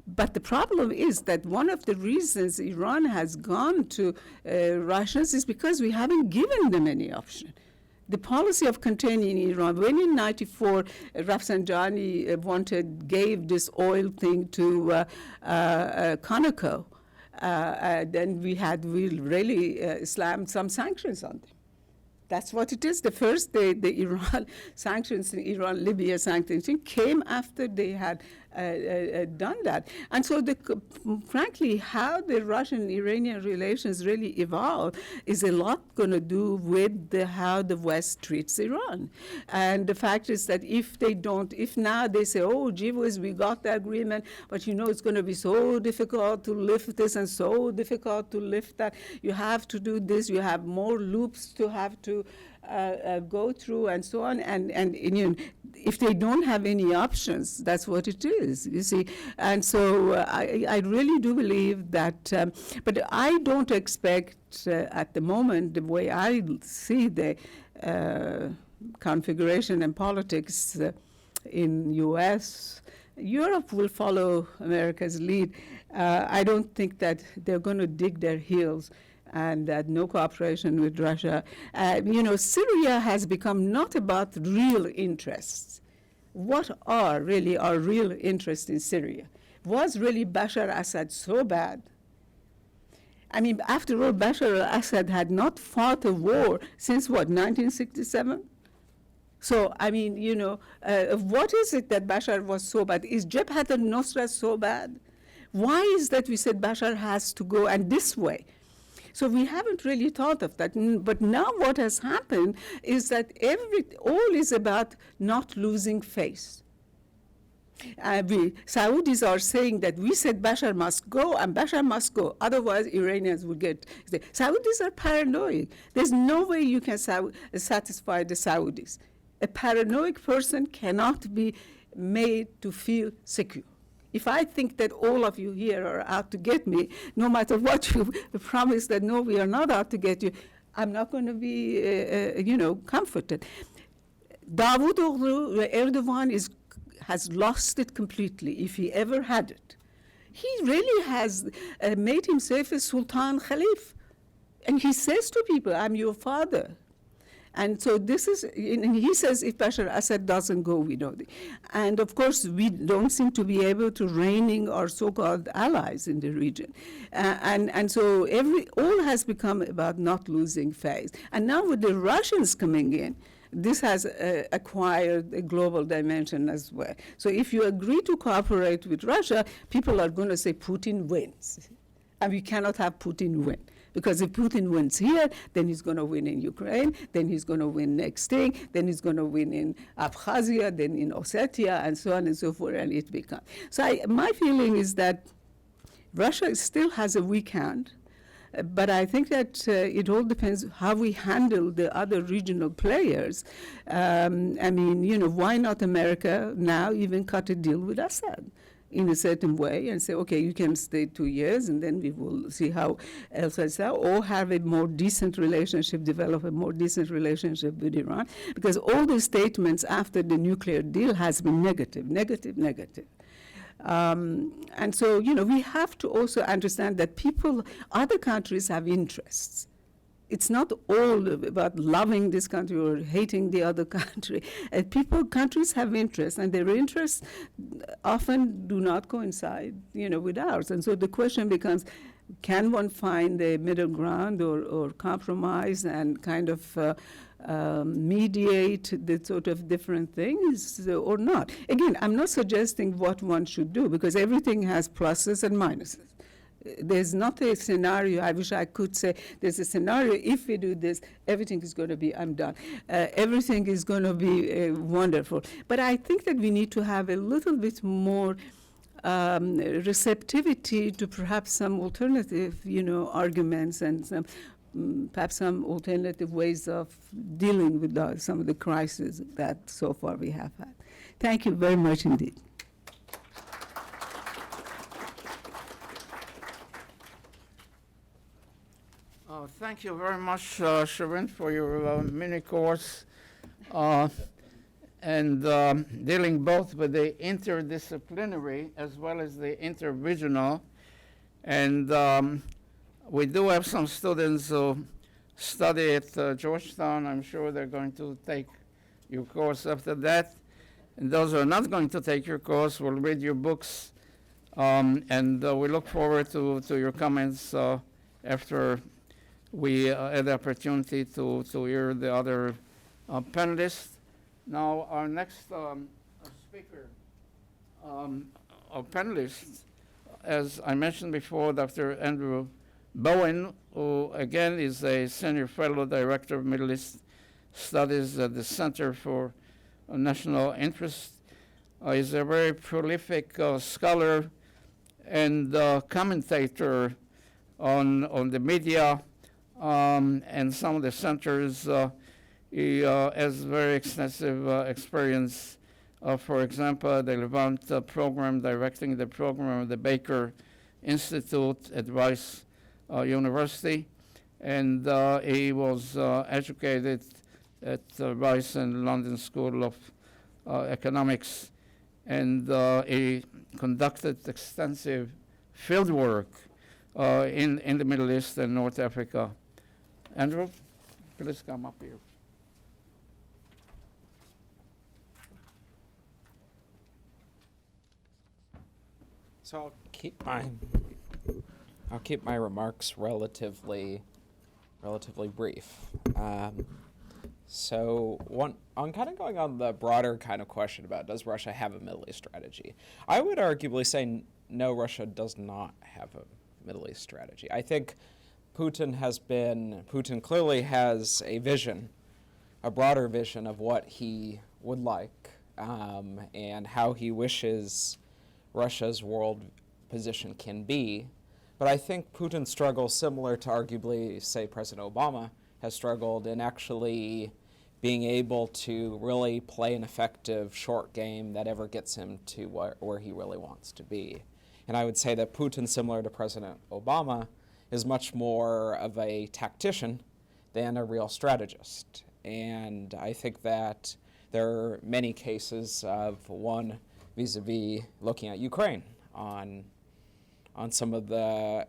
But the problem is that one of the reasons Iran has gone to Russians is because we haven't given them any option. The policy of containing Iran, when in 94 Rafsanjani gave this oil thing to Conoco, then we really slammed some sanctions on them. That's what it is. The first, the Iran sanctions, Iran-Libya sanctions came after they had done that. And so, frankly, how the Russian-Iranian relations really evolve is a lot going to do with how the West treats Iran. And the fact is that if now they say, oh, gee whiz, we got the agreement, but it's going to be so difficult to lift this and so difficult to lift that. You have to do this. You have more loops to have to go through and so on. And if they don't have any options, that's what it is, you see. And so I really do believe that, but I don't expect at the moment, the way I see the configuration and politics in U.S., Europe will follow America's lead. I don't think that they're going to dig their heels and that no cooperation with Russia. Syria has become not about real interests. What are really our real interests in Syria? Was really Bashar al-Assad so bad? I mean, after all, Bashar al-Assad had not fought a war since, what, 1967? So, I mean, what is it that Bashar was so bad? Is Jabhat al-Nusra so bad? Why is that we said Bashar has to go and this way? So we haven't really thought of that. But now what has happened is that all is about not losing face. Saudis are saying that we said Bashar must go and Bashar must go, otherwise Iranians will get. Saudis are paranoid. There's no way you can satisfy the Saudis. A paranoid person cannot be made to feel secure. If I think that all of you here are out to get me, no matter what you promise that no, we are not out to get you, I'm not going to be, comforted. Davutoglu, Erdogan has lost it completely, if he ever had it. He really has made himself a Sultan Khalif. And he says to people, I'm your father. And so this is, and he says if Bashar al-Assad doesn't go, we know. And of course, we don't seem to be able to reining our so-called allies in the region. And so all has become about not losing face. And now with the Russians coming in, this has acquired a global dimension as well. So if you agree to cooperate with Russia, people are going to say Putin wins. And we cannot have Putin win. Because if Putin wins here, then he's going to win in Ukraine, then he's going to win next thing, then he's going to win in Abkhazia, then in Ossetia, and so on and so forth, and it becomes. So my feeling is that Russia still has a weak hand, but I think that it all depends how we handle the other regional players. I mean, why not America now even cut a deal with Assad? In a certain way and say, okay, you can stay 2 years and then we will see how else is out, or have a more decent relationship, develop a more decent relationship with Iran, because all the statements after the nuclear deal has been negative. And so, we have to also understand that other countries have interests. It's not all about loving this country or hating the other country. Countries have interests, and their interests often do not coincide, with ours. And so the question becomes, can one find a middle ground or compromise and kind of mediate the sort of different things or not? Again, I'm not suggesting what one should do, because everything has pluses and minuses. There's not a scenario, I wish I could say, there's a scenario, if we do this, everything is going to be, I'm done. Everything is going to be wonderful. But I think that we need to have a little bit more receptivity to perhaps some alternative, arguments and perhaps some alternative ways of dealing with some of the crises that so far we have had. Thank you very much indeed. Thank you very much, Shireen, for your mini course and dealing both with the interdisciplinary as well as the interregional. And we do have some students who study at Georgetown. I'm sure they're going to take your course after that. And those who are not going to take your course will read your books. And we look forward to your comments after we had the opportunity to hear the other panelists. Now, our next speaker our panelists, as I mentioned before, Dr. Andrew Bowen, who again is a senior fellow director of Middle East Studies at the Center for National Interest, is a very prolific scholar and commentator on the media and some of the centers. He has very extensive experience, for example, the Levant program, directing the program of the Baker Institute at Rice University. And he was educated at Rice and London School of Economics. And he conducted extensive field work in the Middle East and North Africa. Andrew, please come up here. So I'll keep my remarks relatively brief. So I'm kind of going on the broader kind of question about, does Russia have a Middle East strategy? I would arguably say no, Russia does not have a Middle East strategy. I think Putin clearly has a vision, a broader vision of what he would like and how he wishes Russia's world position can be. But I think Putin struggles similar to arguably, say, President Obama has struggled in actually being able to really play an effective short game that ever gets him to where he really wants to be. And I would say that Putin, similar to President Obama, is much more of a tactician than a real strategist. And I think that there are many cases of one vis-a-vis looking at Ukraine on some of the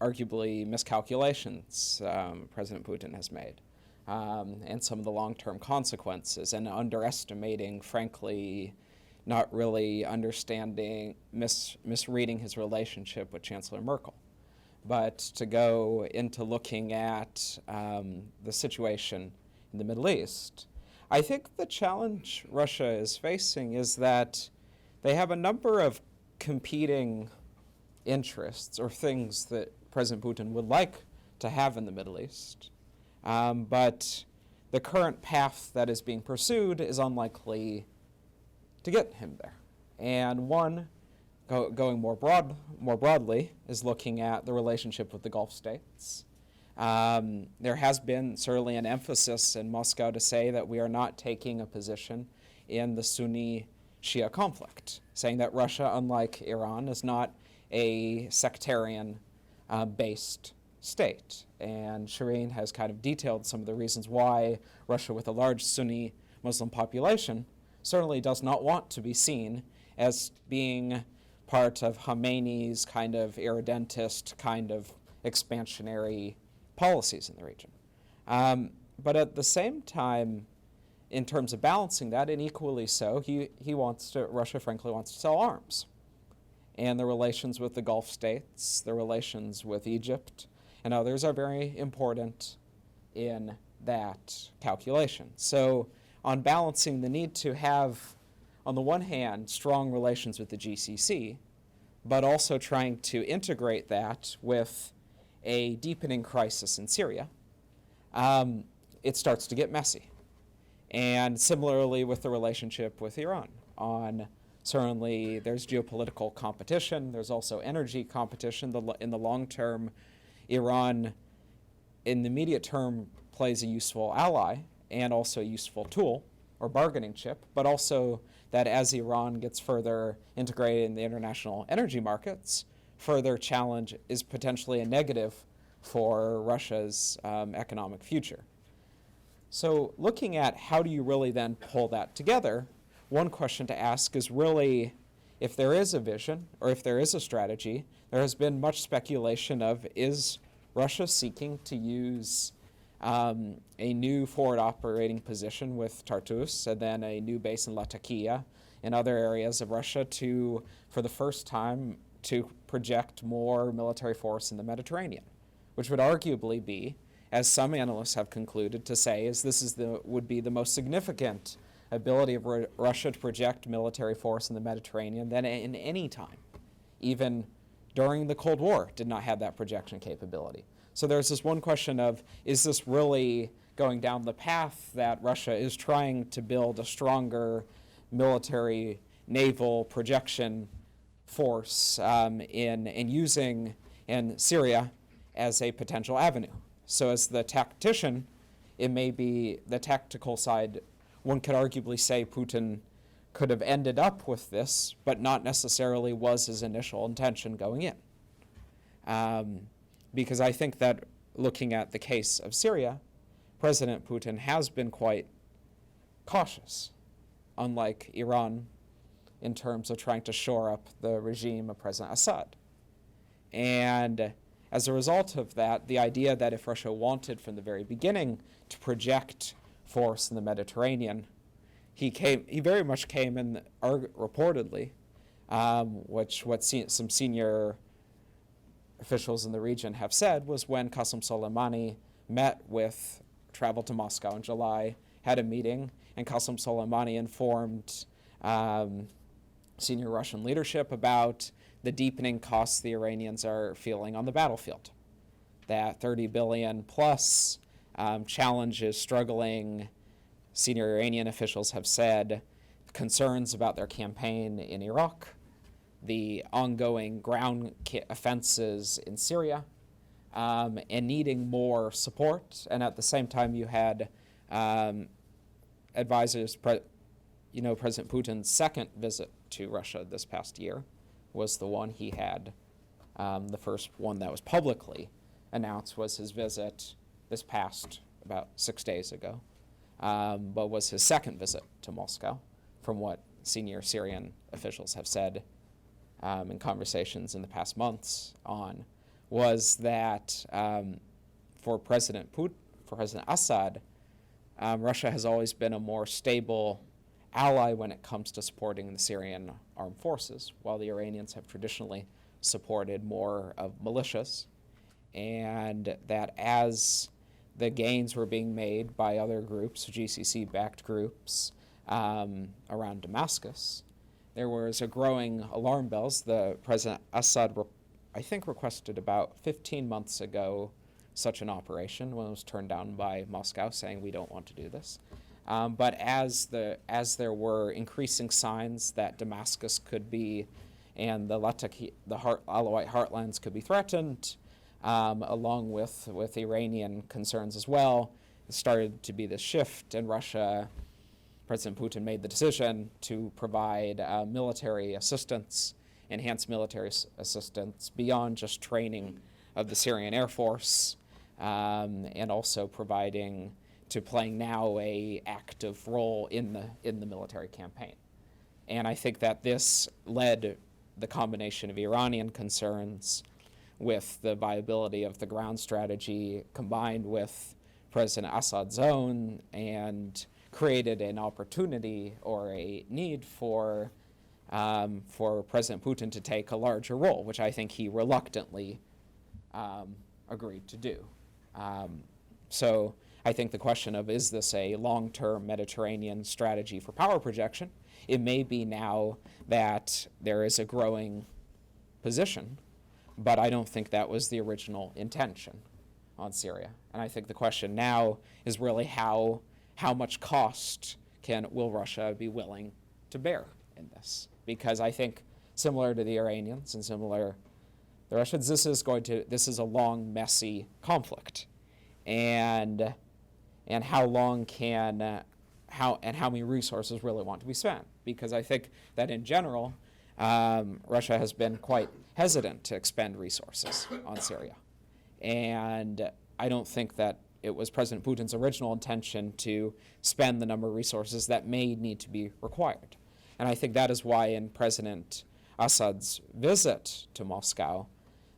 arguably miscalculations President Putin has made and some of the long-term consequences, and underestimating, frankly, not really understanding, misreading his relationship with Chancellor Merkel. But to go into looking at the situation in the Middle East, I think the challenge Russia is facing is that they have a number of competing interests or things that President Putin would like to have in the Middle East. But the current path that is being pursued is unlikely to get him there. And one, going more broadly, is looking at the relationship with the Gulf states. There has been certainly an emphasis in Moscow to say that we are not taking a position in the Sunni-Shia conflict, saying that Russia, unlike Iran, is not a sectarian-based state. And Shireen has kind of detailed some of the reasons why Russia, with a large Sunni Muslim population, certainly does not want to be seen as being part of Khomeini's kind of irredentist, kind of expansionary policies in the region. But at the same time, in terms of balancing that, and equally so, Russia frankly wants to sell arms. And the relations with the Gulf states, the relations with Egypt, and others are very important in that calculation. So on balancing the need to have, on the one hand, strong relations with the GCC, but also trying to integrate that with a deepening crisis in Syria, it starts to get messy. And similarly with the relationship with Iran. Certainly there's geopolitical competition, there's also energy competition. In the long term, Iran, in the immediate term, plays a useful ally and also a useful tool or bargaining chip, but also that as Iran gets further integrated in the international energy markets, further challenge is potentially a negative for Russia's economic future. So looking at how do you really then pull that together, one question to ask is really, if there is a vision or if there is a strategy, there has been much speculation of, is Russia seeking to use a new forward operating position with Tartus and then a new base in Latakia and other areas of Russia to, for the first time, to project more military force in the Mediterranean, which would arguably be, as some analysts have concluded, to say would be the most significant ability of Russia to project military force in the Mediterranean than in any time. Even during the Cold War, did not have that projection capability. So there's this one question of, is this really going down the path that Russia is trying to build a stronger military naval projection force in using in Syria as a potential avenue? So as the tactician, it may be the tactical side. One could arguably say Putin could have ended up with this, but not necessarily was his initial intention going in. Because I think that looking at the case of Syria, President Putin has been quite cautious, unlike Iran, in terms of trying to shore up the regime of President Assad. And as a result of that, the idea that if Russia wanted from the very beginning to project force in the Mediterranean, he very much came in, reportedly, what some senior officials in the region have said was when Qasem Soleimani traveled to Moscow in July, had a meeting, and Qasem Soleimani informed senior Russian leadership about the deepening costs the Iranians are feeling on the battlefield. That 30 billion plus challenges, struggling, senior Iranian officials have said, concerns about their campaign in Iraq, the ongoing ground offenses in Syria, and needing more support. And at the same time, you had advisors, President Putin's second visit to Russia this past year was the one he had. The first one that was publicly announced was his visit this past about 6 days ago, but was his second visit to Moscow, from what senior Syrian officials have said in conversations in the past months was that for President Assad, Russia has always been a more stable ally when it comes to supporting the Syrian armed forces, while the Iranians have traditionally supported more of militias, and that as the gains were being made by other groups, GCC-backed groups, around Damascus, there was a growing alarm bells. The President Assad, I think, requested about 15 months ago such an operation when it was turned down by Moscow, saying we don't want to do this. But as there were increasing signs that Damascus could be, and the Alawite heartlands could be threatened, along with Iranian concerns as well, it started to be this shift, and President Putin made the decision to provide military assistance, enhanced military assistance beyond just training of the Syrian Air Force, and also playing now a active role in the military campaign. And I think that this led the combination of Iranian concerns with the viability of the ground strategy combined with President Assad's own, and created an opportunity or a need for President Putin to take a larger role, which I think he reluctantly agreed to do. So I think the question of, is this a long-term Mediterranean strategy for power projection? It may be now that there is a growing position, but I don't think that was the original intention on Syria. And I think the question now is really how much cost will Russia be willing to bear in this? Because I think, similar to the Iranians and similar to the Russians, this is a long, messy conflict. And how long how many resources really want to be spent? Because I think that in general, Russia has been quite hesitant to expend resources on Syria. And I don't think that it was President Putin's original intention to spend the number of resources that may need to be required. And I think that is why in President Assad's visit to Moscow,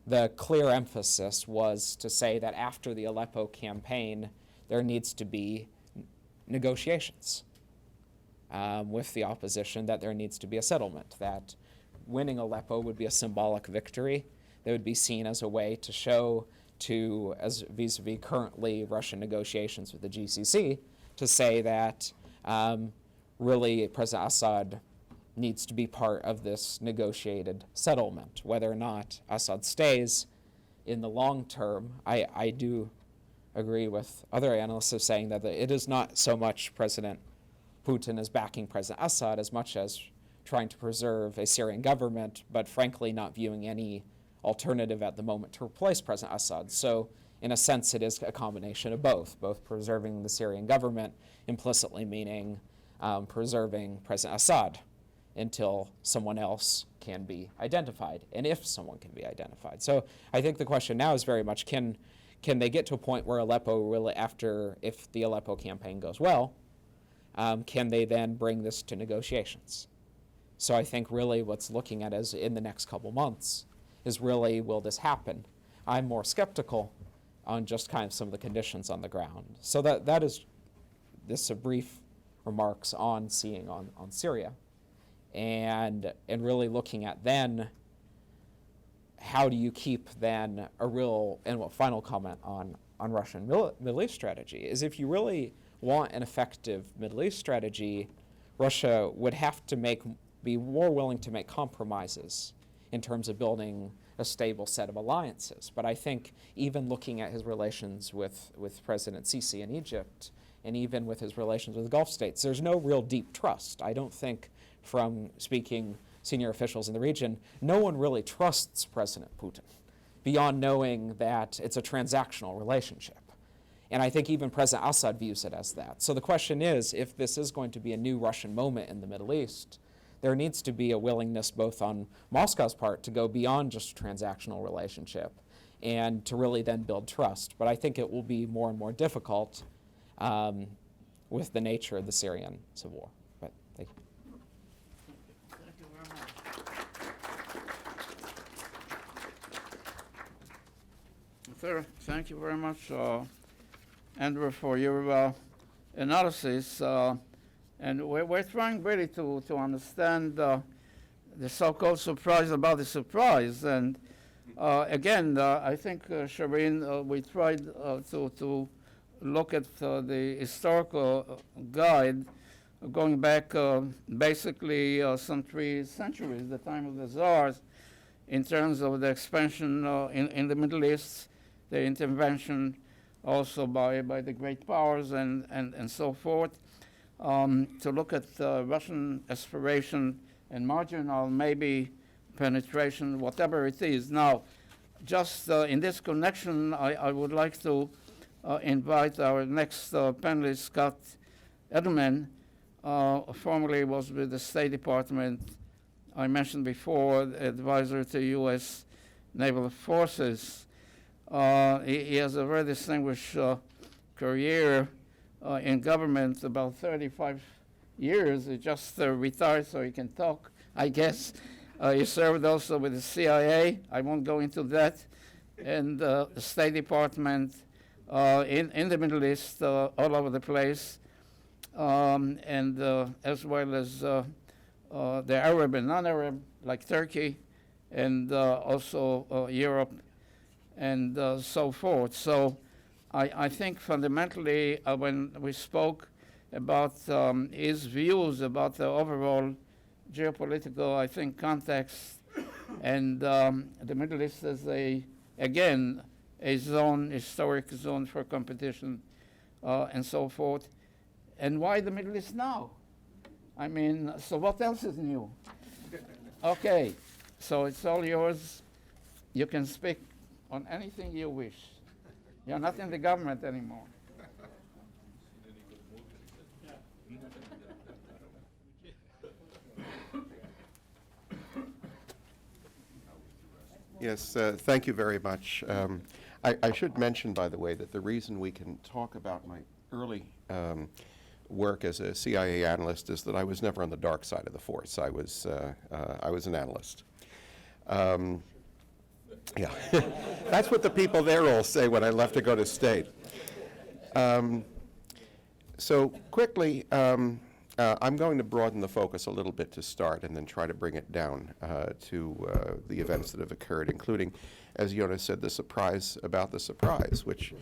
the clear emphasis was to say that after the Aleppo campaign, there needs to be negotiations with the opposition, that there needs to be a settlement, that winning Aleppo would be a symbolic victory that would be seen as a way to show as vis-a-vis currently Russian negotiations with the GCC, to say that really President Assad needs to be part of this negotiated settlement. Whether or not Assad stays in the long term, I do agree with other analysts of saying that it is not so much President Putin is backing President Assad as much as trying to preserve a Syrian government, but frankly not viewing any alternative at the moment to replace President Assad. So in a sense, it is a combination of both preserving the Syrian government, implicitly meaning preserving President Assad until someone else can be identified, and if someone can be identified. So I think the question now is very much, can they get to a point where Aleppo really, if the Aleppo campaign goes well, can they then bring this to negotiations? So I think really what's looking at is in the next couple months is really, will this happen? I'm more skeptical on just kind of some of the conditions on the ground. So that is this brief remarks on seeing on Syria. And really looking at then, how do you keep then a real, and what final comment on Russian Middle East strategy is, if you really want an effective Middle East strategy, Russia would have to be more willing to make compromises in terms of building a stable set of alliances. But I think even looking at his relations with President Sisi in Egypt, and even with his relations with Gulf states, there's no real deep trust. I don't think, from speaking senior officials in the region, no one really trusts President Putin beyond knowing that it's a transactional relationship. And I think even President Assad views it as that. So the question is, if this is going to be a new Russian moment in the Middle East, there needs to be a willingness both on Moscow's part to go beyond just a transactional relationship and to really then build trust. But I think it will be more and more difficult with the nature of the Syrian civil war. But thank you. Thank you very much. Sir, thank you very much, Andrew, for your analysis. And we're trying really to understand the so-called surprise about the surprise. And again, I think, Shireen, we tried to look at the historical guide going back basically some 3 centuries, the time of the Tsars, in terms of the expansion in the Middle East, the intervention also by the great powers and so forth, to look at Russian aspiration and marginal, maybe penetration, whatever it is. Now, just in this connection, I would like to invite our next panelist, Scott Edelman, formerly was with the State Department, I mentioned before, advisor to U.S. Naval Forces. He has a very distinguished career in government, about 35 years. He just retired so he can talk, I guess. He served also with the CIA. I won't go into that. And the State Department in the Middle East, all over the place, and as well as the Arab and non-Arab, like Turkey, and also Europe, and so forth. So I think fundamentally, when we spoke about his views about the overall geopolitical, I think, context, and the Middle East as again, a zone, historic zone for competition, and so forth. And why the Middle East now? I mean, so what else is new? Okay, so it's all yours. You can speak on anything you wish. You're not in the government anymore. Yes, thank you very much. I should mention, by the way, that the reason we can talk about my early work as a CIA analyst is that I was never on the dark side of the force. I was an analyst. Yeah, that's what the people there all say when I left to go to state. So quickly, I'm going to broaden the focus a little bit to start and then try to bring it down to the events that have occurred, including, as Yonah said, the surprise about the surprise, which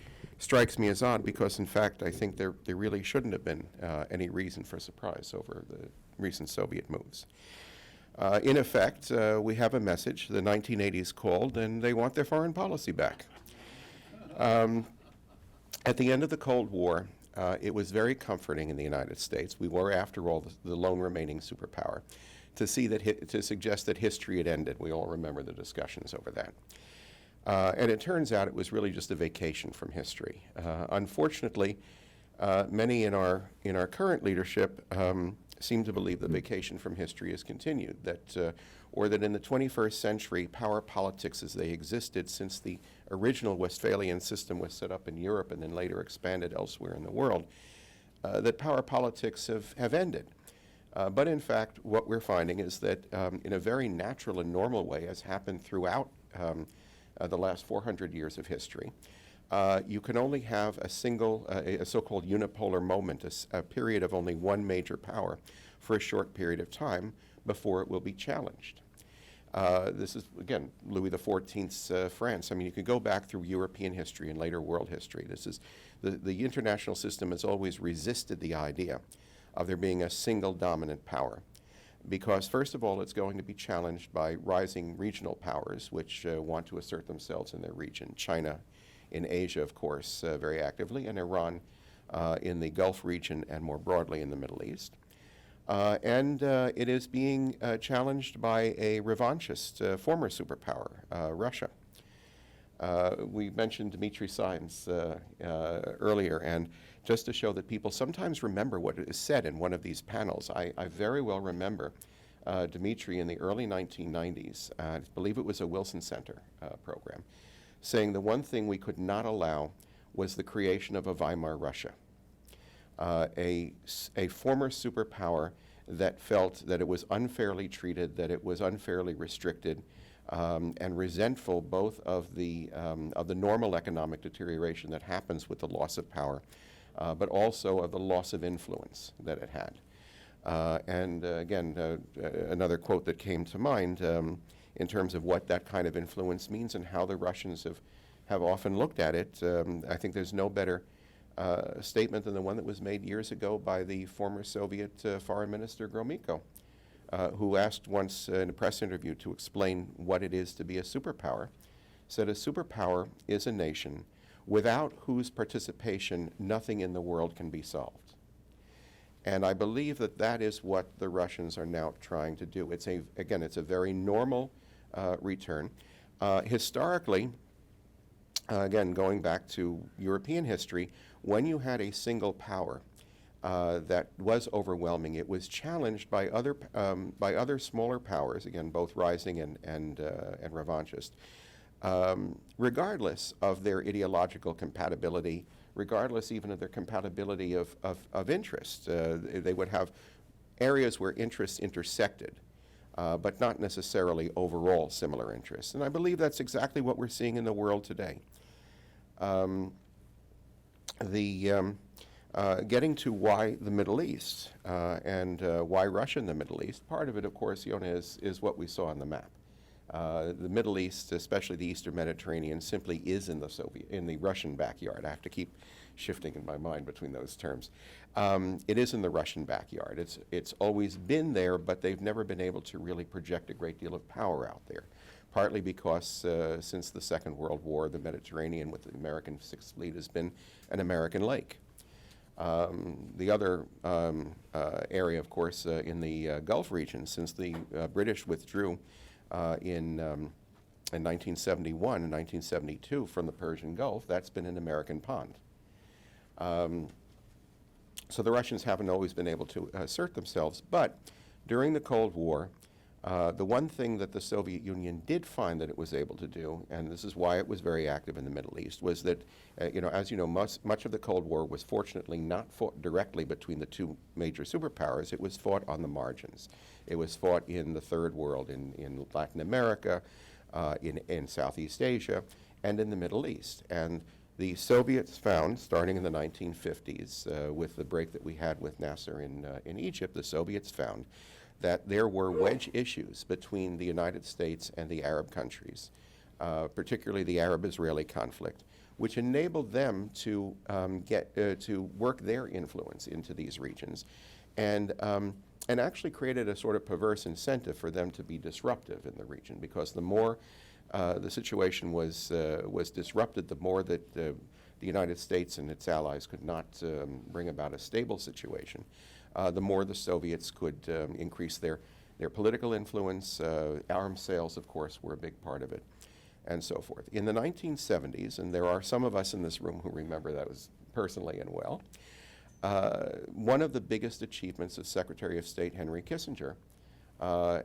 strikes me as odd because, in fact, I think there really shouldn't have been any reason for surprise over the recent Soviet moves. In effect, we have a message. The 1980s called, and they want their foreign policy back. At the end of the Cold War, it was very comforting in the United States. We were, after all, the lone remaining superpower. To see that, to suggest that history had ended. We all remember the discussions over that. And it turns out it was really just a vacation from history. Unfortunately, many in our current leadership seem to believe the vacation from history has continued, or that in the 21st century, power politics as they existed since the original Westphalian system was set up in Europe and then later expanded elsewhere in the world, that power politics have ended. But in fact, what we're finding is that in a very natural and normal way, as happened throughout the last 400 years of history, you can only have a single, a so-called unipolar moment, a period of only one major power for a short period of time before it will be challenged. This is, again, Louis XIV's France. I mean, you can go back through European history and later world history. This is, the international system has always resisted the idea of there being a single dominant power. Because first of all, it's going to be challenged by rising regional powers which want to assert themselves in their region. China in Asia, of course, very actively, and Iran in the Gulf region and more broadly in the Middle East. And it is being challenged by a revanchist former superpower, Russia. We mentioned Dmitry Simes earlier, and just to show that people sometimes remember what is said in one of these panels. I very well remember Dmitry in the early 1990s, I believe it was a Wilson Center program, saying the one thing we could not allow was the creation of a Weimar Russia, a former superpower that felt that it was unfairly treated, that it was unfairly restricted, and resentful both of the normal economic deterioration that happens with the loss of power, but also of the loss of influence that it had. And again, another quote that came to mind in terms of what that kind of influence means and how the Russians have often looked at it. I think there's no better statement than the one that was made years ago by the former Soviet Foreign Minister Gromyko, who asked once in a press interview to explain what it is to be a superpower, said a superpower is a nation without whose participation nothing in the world can be solved. And I believe that that is what the Russians are now trying to do. It's again, it's a very normal return. Historically, again, going back to European history, when you had a single power that was overwhelming, it was challenged by other smaller powers, again, both rising and revanchist, regardless of their ideological compatibility, regardless even of their compatibility of interest. They would have areas where interests intersected, but not necessarily overall similar interests. And I believe that's exactly what we're seeing in the world today. Getting to why the Middle East and why Russia in the Middle East, part of it, of course, Yonah, is what we saw on the map. The Middle East, especially the Eastern Mediterranean, simply is in the Russian backyard. I have to keep shifting in my mind between those terms. It is in the Russian backyard. It's always been there, but they've never been able to really project a great deal of power out there. Partly because since the Second World War, the Mediterranean with the American Sixth Fleet has been an American lake. The other area, of course, in the Gulf region, since the British withdrew in 1971 and 1972 from the Persian Gulf, that's been an American pond. So the Russians haven't always been able to assert themselves, but during the Cold War, the one thing that the Soviet Union did find that it was able to do, and this is why it was very active in the Middle East, was that, as you know, much of the Cold War was fortunately not fought directly between the two major superpowers. It was fought on the margins. It was fought in the Third World, in Latin America, in Southeast Asia, and in the Middle East. And the Soviets found, starting in the 1950s, with the break that we had with Nasser in Egypt, the Soviets found that there were wedge issues between the United States and the Arab countries, particularly the Arab-Israeli conflict, which enabled them to to work their influence into these regions, and actually created a sort of perverse incentive for them to be disruptive in the region, because the more the situation was disrupted, the more that the United States and its allies could not bring about a stable situation, the more the Soviets could increase their political influence. Arms sales, of course, were a big part of it, and so forth. In the 1970s, and there are some of us in this room who remember those personally and well, one of the biggest achievements of Secretary of State Henry Kissinger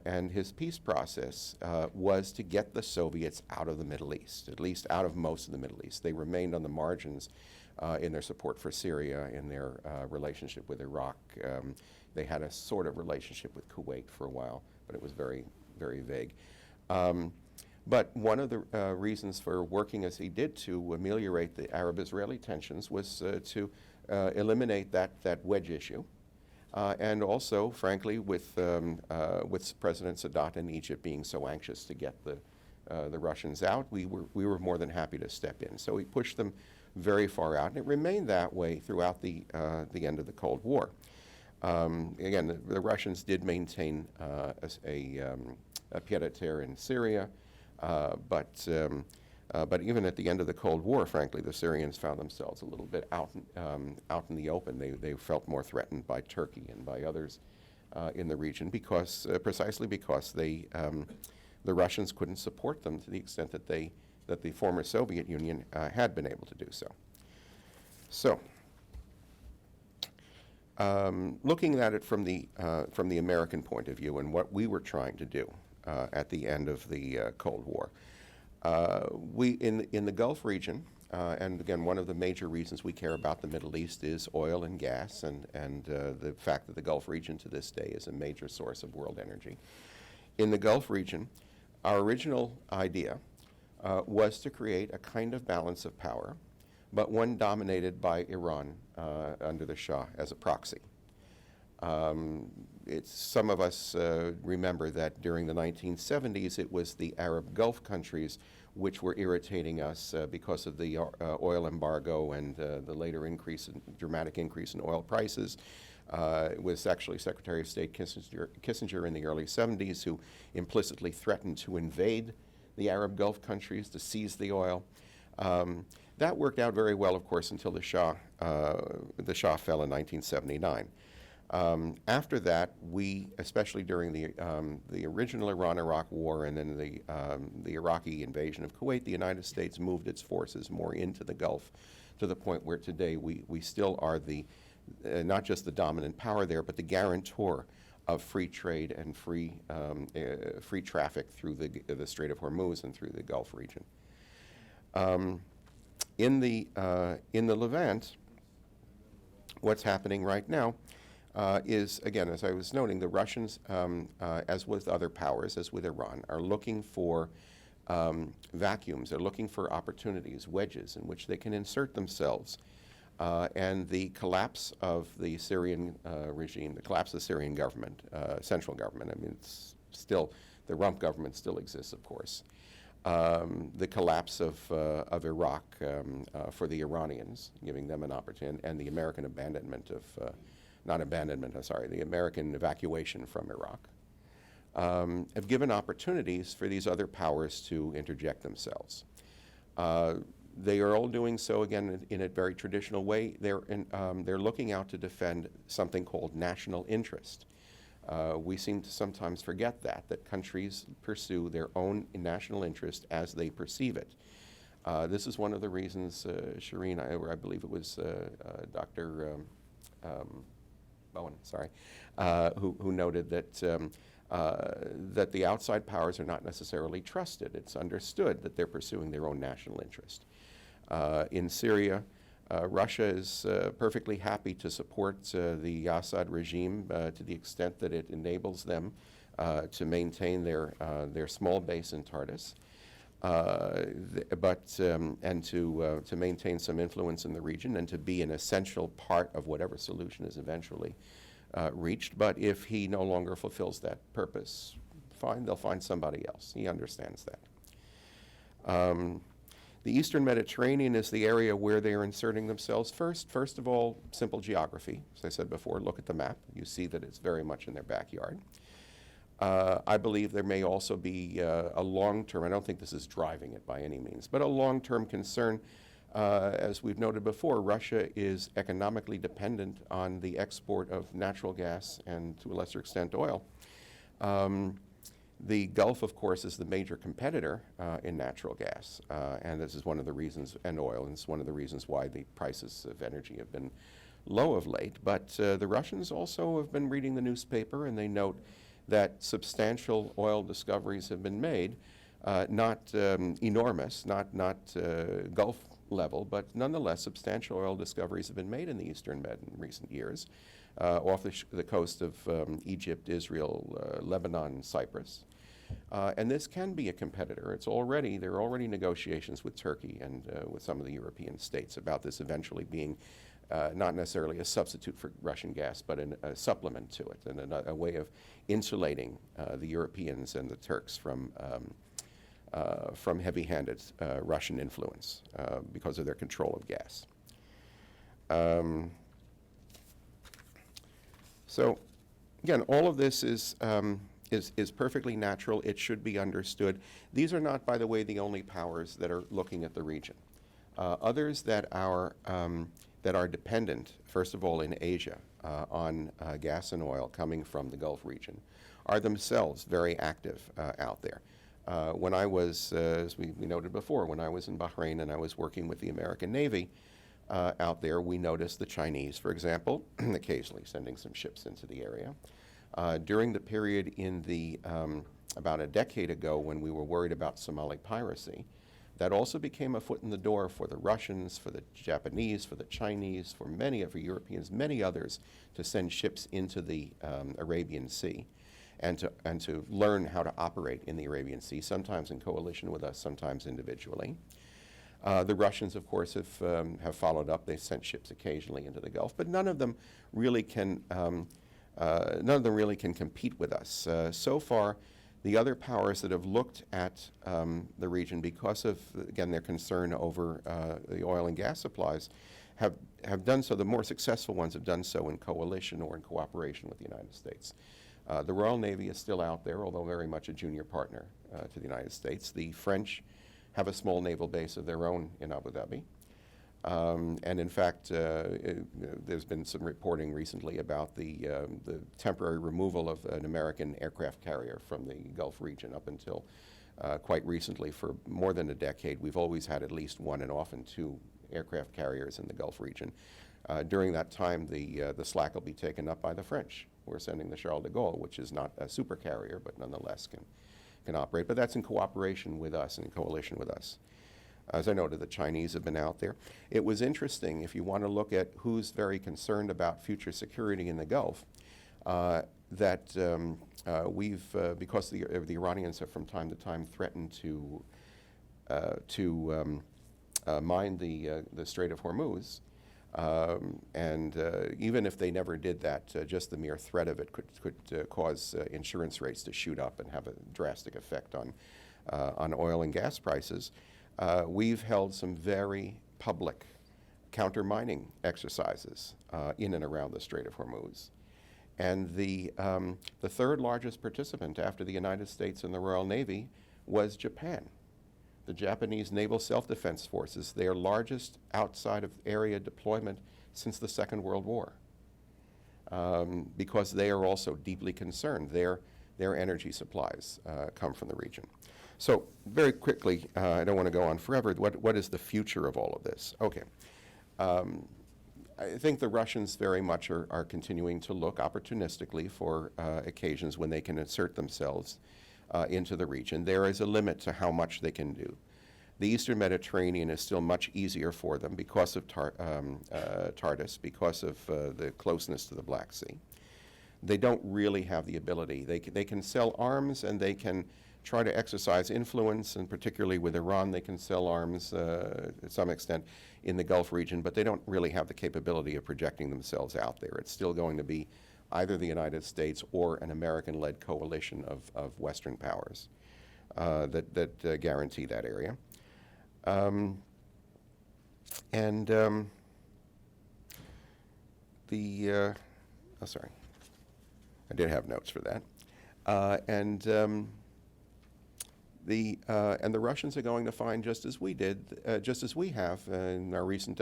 and his peace process was to get the Soviets out of the Middle East, at least out of most of the Middle East. They remained on the margins in their support for Syria, in their relationship with Iraq. They had a sort of relationship with Kuwait for a while, but it was very, very vague. But one of the reasons for working as he did to ameliorate the Arab-Israeli tensions was to eliminate that wedge issue. And also, frankly, with President Sadat in Egypt being so anxious to get the Russians out, we were more than happy to step in. So we pushed them very far out, and it remained that way throughout the end of the Cold War. Again, the Russians did maintain a pied-à-terre in Syria, but even at the end of the Cold War, frankly, the Syrians found themselves a little bit out in the open. They felt more threatened by Turkey and by others in the region precisely because the Russians couldn't support them to the extent that the former Soviet Union had been able to do so. So, looking at it from the American point of view and what we were trying to do at the end of the Cold War. We in the Gulf region, and again, one of the major reasons we care about the Middle East is oil and gas, and the fact that the Gulf region to this day is a major source of world energy. In the Gulf region, our original idea was to create a kind of balance of power, but one dominated by Iran under the Shah as a proxy. Some of us remember that during the 1970s, it was the Arab Gulf countries which were irritating us because of the oil embargo and the later dramatic increase in oil prices. It was actually Secretary of State Kissinger in the early 70s who implicitly threatened to invade the Arab Gulf countries to seize the oil. That worked out very well, of course, until the Shah fell in 1979. After that, we, especially during the original Iran-Iraq War and then the Iraqi invasion of Kuwait, the United States moved its forces more into the Gulf to the point where today we still are not just the dominant power there, but the guarantor of free trade and free traffic through the Strait of Hormuz and through the Gulf region. In the Levant, what's happening right now is, again, as I was noting, the Russians, as with other powers, as with Iran, are looking for vacuums. They're looking for opportunities, wedges, in which they can insert themselves. And the collapse of the Syrian regime, the collapse of the Syrian government, central government, I mean, it's still, the rump government still exists, of course. The collapse of Iraq for the Iranians, giving them an opportunity, and the American abandonment of the American evacuation from Iraq, have given opportunities for these other powers to interject themselves. They are all doing so, again, in a very traditional way. They're looking out to defend something called national interest. We seem to sometimes forget that countries pursue their own national interest as they perceive it. This is one of the reasons, Shireen, I believe it was Dr. Bowen, sorry, who noted that that the outside powers are not necessarily trusted. It's understood that they're pursuing their own national interest. In Syria, Russia is perfectly happy to support the Assad regime to the extent that it enables them to maintain their small base in Tartus, and to maintain some influence in the region and to be an essential part of whatever solution is eventually reached. But if he no longer fulfills that purpose, fine, they'll find somebody else. He understands that. The Eastern Mediterranean is the area where they are inserting themselves first. First of all, simple geography. As I said before, look at the map. You see that it's very much in their backyard. I believe there may also be a long-term, I don't think this is driving it by any means, but a long-term concern. As we've noted before, Russia is economically dependent on the export of natural gas and, to a lesser extent, oil. The Gulf, of course, is the major competitor in natural gas, and this is one of the reasons, and oil, and it's one of the reasons why the prices of energy have been low of late. But the Russians also have been reading the newspaper, and they note that substantial oil discoveries have been made, not enormous, not Gulf level, but nonetheless substantial oil discoveries have been made in the Eastern Med in recent years, off the coast of Egypt, Israel, Lebanon, Cyprus. And this can be a competitor. There are already negotiations with Turkey and with some of the European states about this eventually being not necessarily a substitute for Russian gas, but a supplement to it, and a way of insulating the Europeans and the Turks from heavy-handed Russian influence because of their control of gas. So, again, all of this is perfectly natural. It should be understood. These are not, by the way, the only powers that are looking at the region. Others that are dependent, first of all, in Asia, on gas and oil coming from the Gulf region, are themselves very active out there. When I was, as we noted before, when I was in Bahrain and I was working with the American Navy out there, we noticed the Chinese, for example, occasionally sending some ships into the area. During the period in the, about a decade ago when we were worried about Somali piracy, that also became a foot in the door for the Russians, for the Japanese, for the Chinese, for many of the Europeans, many others, to send ships into the Arabian Sea and to learn how to operate in the Arabian Sea, sometimes in coalition with us, sometimes individually. The Russians, of course, have followed up. They've sent ships occasionally into the Gulf, but none of them really can compete with us. So far, the other powers that have looked at the region because of, again, their concern over the oil and gas supplies have done so. The more successful ones have done so in coalition or in cooperation with the United States. The Royal Navy is still out there, although very much a junior partner to the United States. The French have a small naval base of their own in Abu Dhabi. And in fact, there's been some reporting recently about the temporary removal of an American aircraft carrier from the Gulf region. Up until quite recently, for more than a decade, we've always had at least one and often two aircraft carriers in the Gulf region. During that time, the slack will be taken up by the French. We're sending the Charles de Gaulle, which is not a super carrier, but nonetheless can operate. But that's in cooperation with us, in coalition with us. As I noted, the Chinese have been out there. It was interesting, if you want to look at who's very concerned about future security in the Gulf, that we've, because the Iranians have from time to time threatened to mine the Strait of Hormuz, and even if they never did that, just the mere threat of it could cause insurance rates to shoot up and have a drastic effect on oil and gas prices. We've held some very public counter-mining exercises in and around the Strait of Hormuz. And the third largest participant after the United States and the Royal Navy was Japan. The Japanese Naval Self-Defense Forces, their largest outside of area deployment since the Second World War, because they are also deeply concerned. Their energy supplies come from the region. So very quickly, I don't want to go on forever, what is the future of all of this? Okay. I think the Russians very much are continuing to look opportunistically for occasions when they can insert themselves into the region. There is a limit to how much they can do. The Eastern Mediterranean is still much easier for them because of Tartus, because of the closeness to the Black Sea. They don't really have the ability. They can sell arms and they can try to exercise influence, and particularly with Iran, they can sell arms to some extent in the Gulf region, but they don't really have the capability of projecting themselves out there. It's still going to be either the United States or an American-led coalition of Western powers that guarantee that area. And oh, sorry, I did have notes for that. And the Russians are going to find, just as we did, just as we have in our recent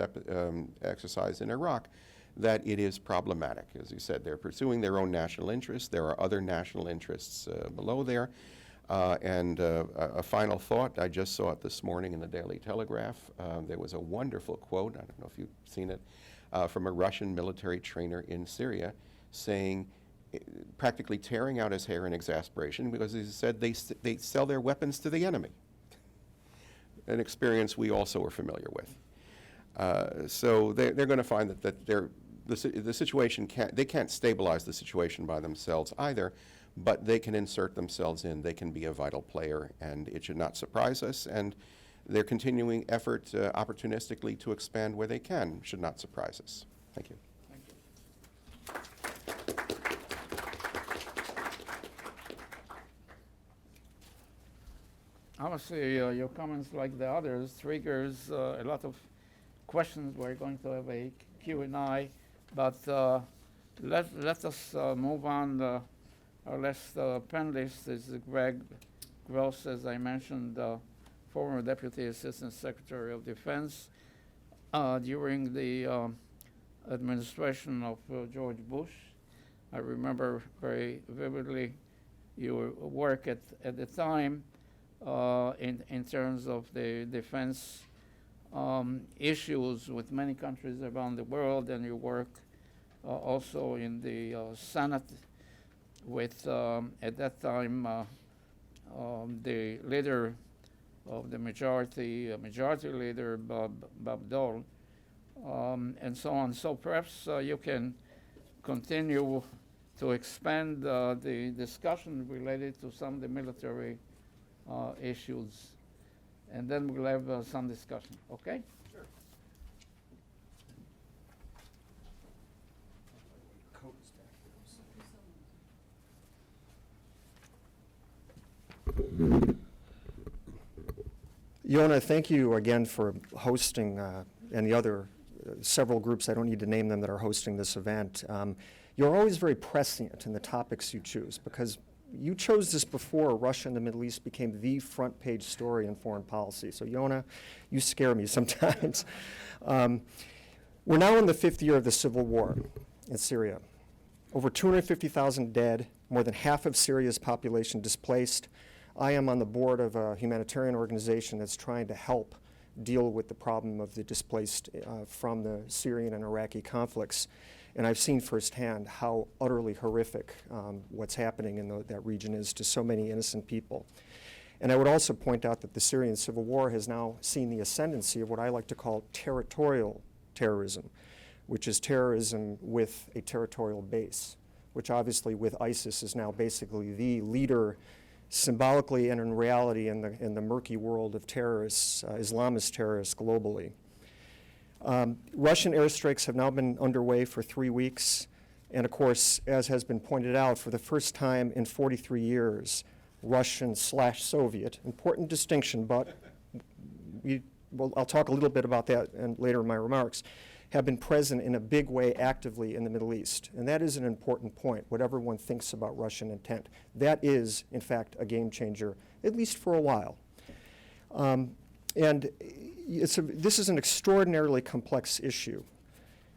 exercise in Iraq, that it is problematic. As you said, they're pursuing their own national interests. There are other national interests below there. And a final thought, I just saw it this morning in the Daily Telegraph. There was a wonderful quote, I don't know if you've seen it, from a Russian military trainer in Syria saying, practically tearing out his hair in exasperation, because he said they sell their weapons to the enemy, an experience we also are familiar with. So they're going to find that the situation they can't stabilize the situation by themselves either, but they can insert themselves in. They can be a vital player, and it should not surprise us. And their continuing effort opportunistically to expand where they can should not surprise us. Thank you. Obviously, your comments, like the others, triggers a lot of questions. We're going to have a Q&A, but let us move on. Our last panelist is Greg Gross, as I mentioned, former Deputy Assistant Secretary of Defense. During the administration of George Bush, I remember very vividly your work at the time in terms of the defense issues with many countries around the world, and your work also in the Senate with, at that time, the leader of the majority leader, Bob Dole, and so on. So perhaps you can continue to expand the discussion related to some of the military issues, and then we'll have some discussion, okay? Sure. Yonah, thank you again for hosting, and the other several groups, I don't need to name them, that are hosting this event. You're always very prescient in the topics you choose, because you chose this before Russia and the Middle East became the front page story in foreign policy. So Yonah, you scare me sometimes. We're now in the 5th year of the civil war in Syria. Over 250,000 dead, more than half of Syria's population displaced. I am on the board of a humanitarian organization that's trying to help deal with the problem of the displaced from the Syrian and Iraqi conflicts. And I've seen firsthand how utterly horrific what's happening in that region is to so many innocent people. And I would also point out that the Syrian civil war has now seen the ascendancy of what I like to call territorial terrorism, which is terrorism with a territorial base, which obviously with ISIS is now basically the leader symbolically and in reality in the murky world of terrorists, Islamist terrorists globally. Russian airstrikes have now been underway for 3 weeks, and of course, as has been pointed out, for the first time in 43 years, Russian/Soviet, important distinction, but I'll talk a little bit about that later in my remarks, have been present in a big way actively in the Middle East. And that is an important point, whatever one thinks about Russian intent. That is, in fact, a game changer, at least for a while. And this is an extraordinarily complex issue,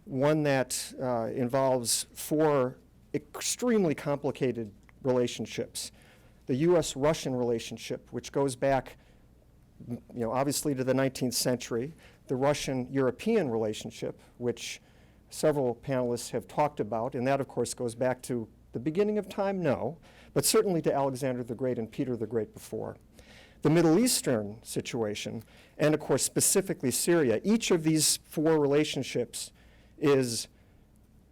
one that involves 4 extremely complicated relationships. The U.S.-Russian relationship, which goes back, obviously to the 19th century, the Russian-European relationship, which several panelists have talked about, and that, of course, goes back to the beginning of time, no, but certainly to Alexander the Great and Peter the Great before. The Middle Eastern situation, and of course specifically Syria, each of these 4 relationships is,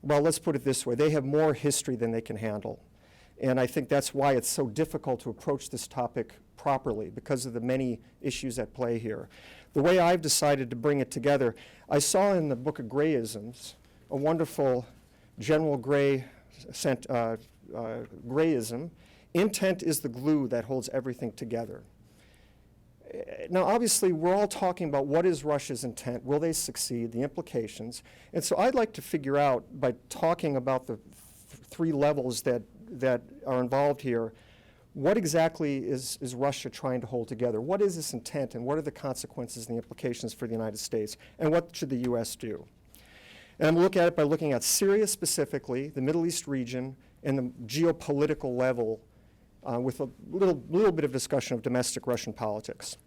well, let's put it this way, they have more history than they can handle. And I think that's why it's so difficult to approach this topic properly, because of the many issues at play here. The way I've decided to bring it together, I saw in the book of Grayisms a wonderful General Gray sent Grayism, intent is the glue that holds everything together. now, obviously, we're all talking about what is Russia's intent, will they succeed, the implications. And so I'd like to figure out, by talking about the three levels that are involved here, what exactly is Russia trying to hold together? What is its intent, and what are the consequences and the implications for the United States, and what should the U.S. do? And I'm going to look at it by looking at Syria specifically, the Middle East region, and the geopolitical level, with a little bit of discussion of domestic Russian politics.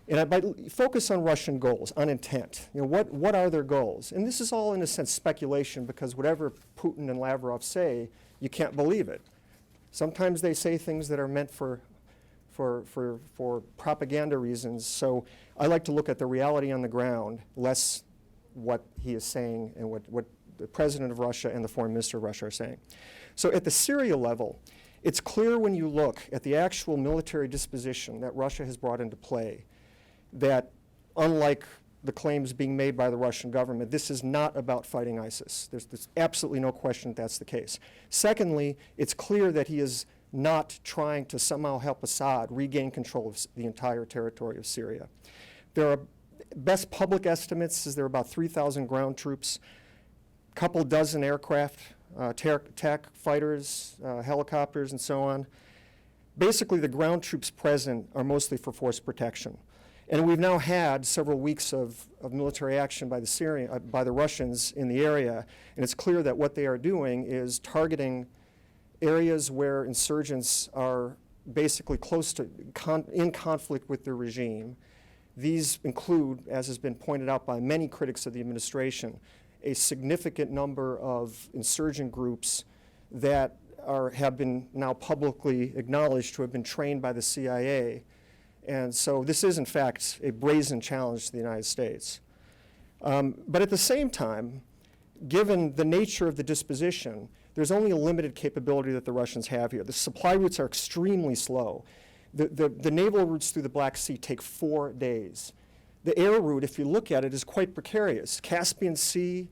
And I might focus on Russian goals, on intent. You know, what are their goals? And this is all, in a sense, speculation, because whatever Putin and Lavrov say, you can't believe it. Sometimes they say things that are meant for propaganda reasons. So I like to look at the reality on the ground, less what he is saying and what the president of Russia and the foreign minister of Russia are saying. So at the Syria level, it's clear when you look at the actual military disposition that Russia has brought into play that, unlike the claims being made by the Russian government, this is not about fighting ISIS. There's absolutely no question that that's the case. Secondly, it's clear that he is not trying to somehow help Assad regain control of the entire territory of Syria. There are best public estimates is there are about 3,000 ground troops, a couple dozen aircraft, attack fighters, helicopters, and so on. Basically, the ground troops present are mostly for force protection. And we've now had several weeks of military action by the Russians in the area, and it's clear that what they are doing is targeting areas where insurgents are basically close to, in conflict with the regime. These include, as has been pointed out by many critics of the administration, a significant number of insurgent groups that have been now publicly acknowledged to have been trained by the CIA. And so this is, in fact, a brazen challenge to the United States. But at the same time, given the nature of the disposition, there's only a limited capability that the Russians have here. The supply routes are extremely slow. The naval routes through the Black Sea take 4 days. The air route, if you look at it, is quite precarious. Caspian Sea,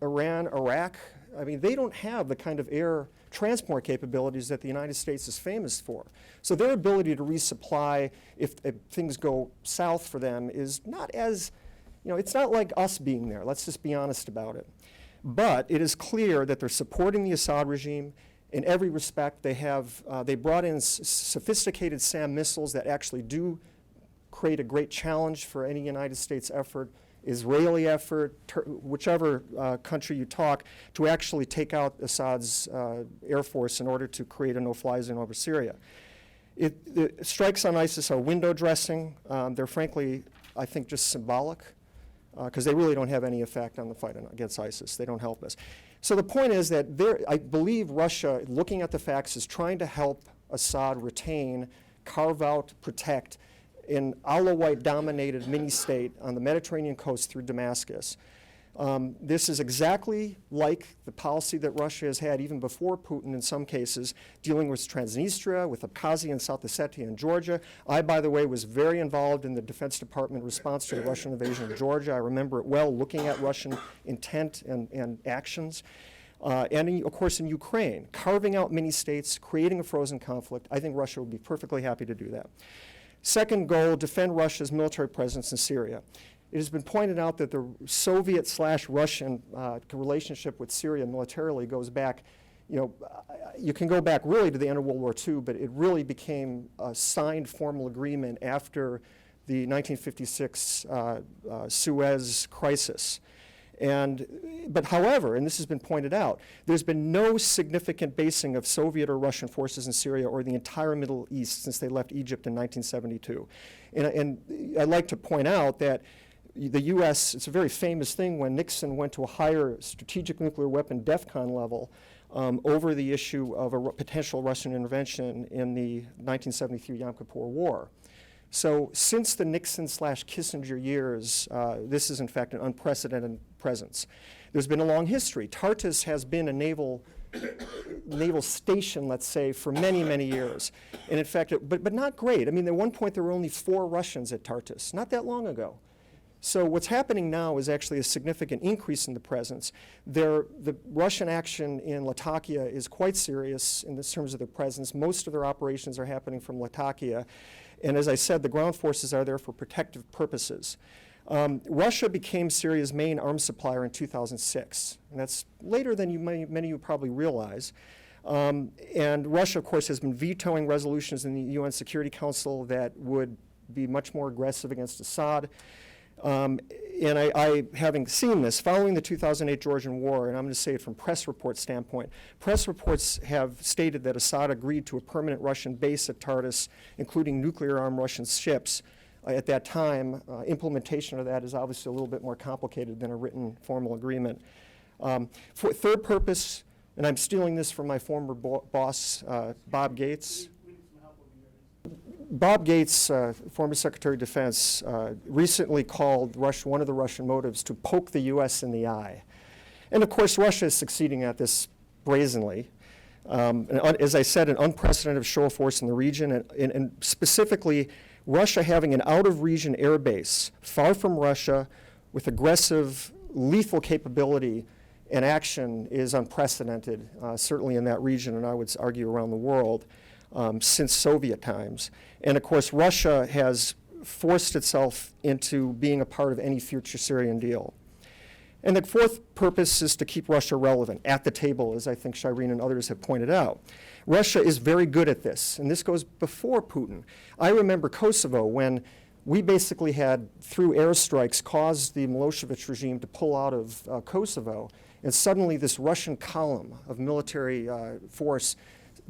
Iran, Iraq, I mean, they don't have the kind of air transport capabilities that the United States is famous for. So their ability to resupply if things go south for them is not as, it's not like us being there. Let's just be honest about it. But it is clear that they're supporting the Assad regime in every respect. They brought in sophisticated SAM missiles that actually do create a great challenge for any United States effort, Israeli effort, whichever country you talk, to actually take out Assad's air force in order to create a no-fly zone over Syria. The strikes on ISIS are window dressing. They're frankly, I think, just symbolic because they really don't have any effect on the fight against ISIS. They don't help us. So the point is that I believe Russia, looking at the facts, is trying to help Assad retain, carve out, protect an Alawite-dominated mini-state on the Mediterranean coast through Damascus. This is exactly like the policy that Russia has had even before Putin in some cases, dealing with Transnistria, with Abkhazia and South Ossetia and Georgia. I, by the way, was very involved in the Defense Department response to the Russian invasion of Georgia. I remember it well, looking at Russian intent and actions. And of course in Ukraine, carving out mini-states, creating a frozen conflict. I think Russia would be perfectly happy to do that. Second goal, defend Russia's military presence in Syria. It has been pointed out that the Soviet/Russian relationship with Syria militarily goes back, you can go back really to the end of World War II, but it really became a signed formal agreement after the 1956 Suez crisis. But however, and this has been pointed out, there's been no significant basing of Soviet or Russian forces in Syria or the entire Middle East since they left Egypt in 1972. And I'd like to point out that the U.S., it's a very famous thing when Nixon went to a higher strategic nuclear weapon DEFCON level over the issue of a potential Russian intervention in the 1973 Yom Kippur War. So since the Nixon/Kissinger years, this is in fact an unprecedented presence. There's been a long history. Tartus has been a naval station, let's say, for many, many years. And in fact, but not great. I mean, at one point there were only 4 Russians at Tartus, not that long ago. So what's happening now is actually a significant increase in the presence. The Russian action in Latakia is quite serious in terms of their presence. Most of their operations are happening from Latakia. And as I said, the ground forces are there for protective purposes. Russia became Syria's main arms supplier in 2006. And that's later than many of you probably realize. And Russia, of course, has been vetoing resolutions in the UN Security Council that would be much more aggressive against Assad. And I, having seen this, following the 2008 Georgian war, and I'm going to say it from press report standpoint, press reports have stated that Assad agreed to a permanent Russian base at Tartus, including nuclear-armed Russian ships. At that time, implementation of that is obviously a little bit more complicated than a written formal agreement. For third purpose, and I'm stealing this from my former boss, Bob Gates. Bob Gates, former Secretary of Defense, recently called one of the Russian motives to poke the U.S. in the eye. And of course, Russia is succeeding at this brazenly. As I said, an unprecedented show of force in the region, and specifically, Russia having an out-of-region air base far from Russia with aggressive, lethal capability and action is unprecedented, certainly in that region, and I would argue around the world. Since Soviet times. And of course, Russia has forced itself into being a part of any future Syrian deal. And the fourth purpose is to keep Russia relevant at the table, as I think Shireen and others have pointed out. Russia is very good at this, and this goes before Putin. I remember Kosovo when we basically had, through airstrikes, caused the Milosevic regime to pull out of Kosovo, and suddenly this Russian column of military force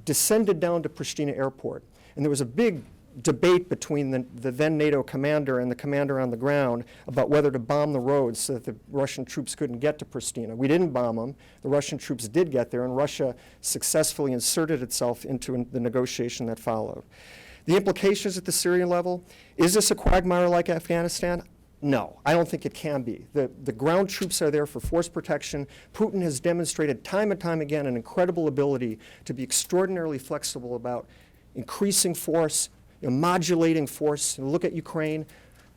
descended down to Pristina airport. And there was a big debate between the then NATO commander and the commander on the ground about whether to bomb the roads so that the Russian troops couldn't get to Pristina. We didn't bomb them. The Russian troops did get there, and Russia successfully inserted itself into the negotiation that followed. The implications at the Syrian level, is this a quagmire like Afghanistan? No, I don't think it can be. The ground troops are there for force protection. Putin has demonstrated time and time again an incredible ability to be extraordinarily flexible about increasing force, modulating force. And look at Ukraine.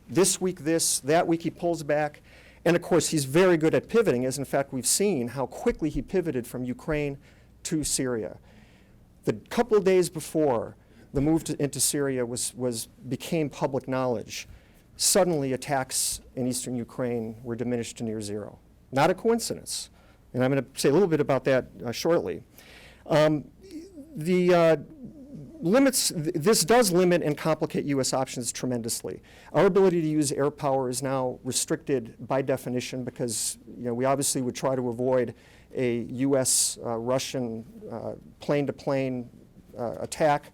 This week this, that week he pulls back. And of course, he's very good at pivoting, as in fact we've seen how quickly he pivoted from Ukraine to Syria. The couple of days before the move into Syria became public knowledge, suddenly attacks in eastern Ukraine were diminished to near zero. Not a coincidence. And I'm going to say a little bit about that shortly. This does limit and complicate U.S. options tremendously. Our ability to use air power is now restricted by definition because we obviously would try to avoid a U.S.-Russian plane-to-plane attack.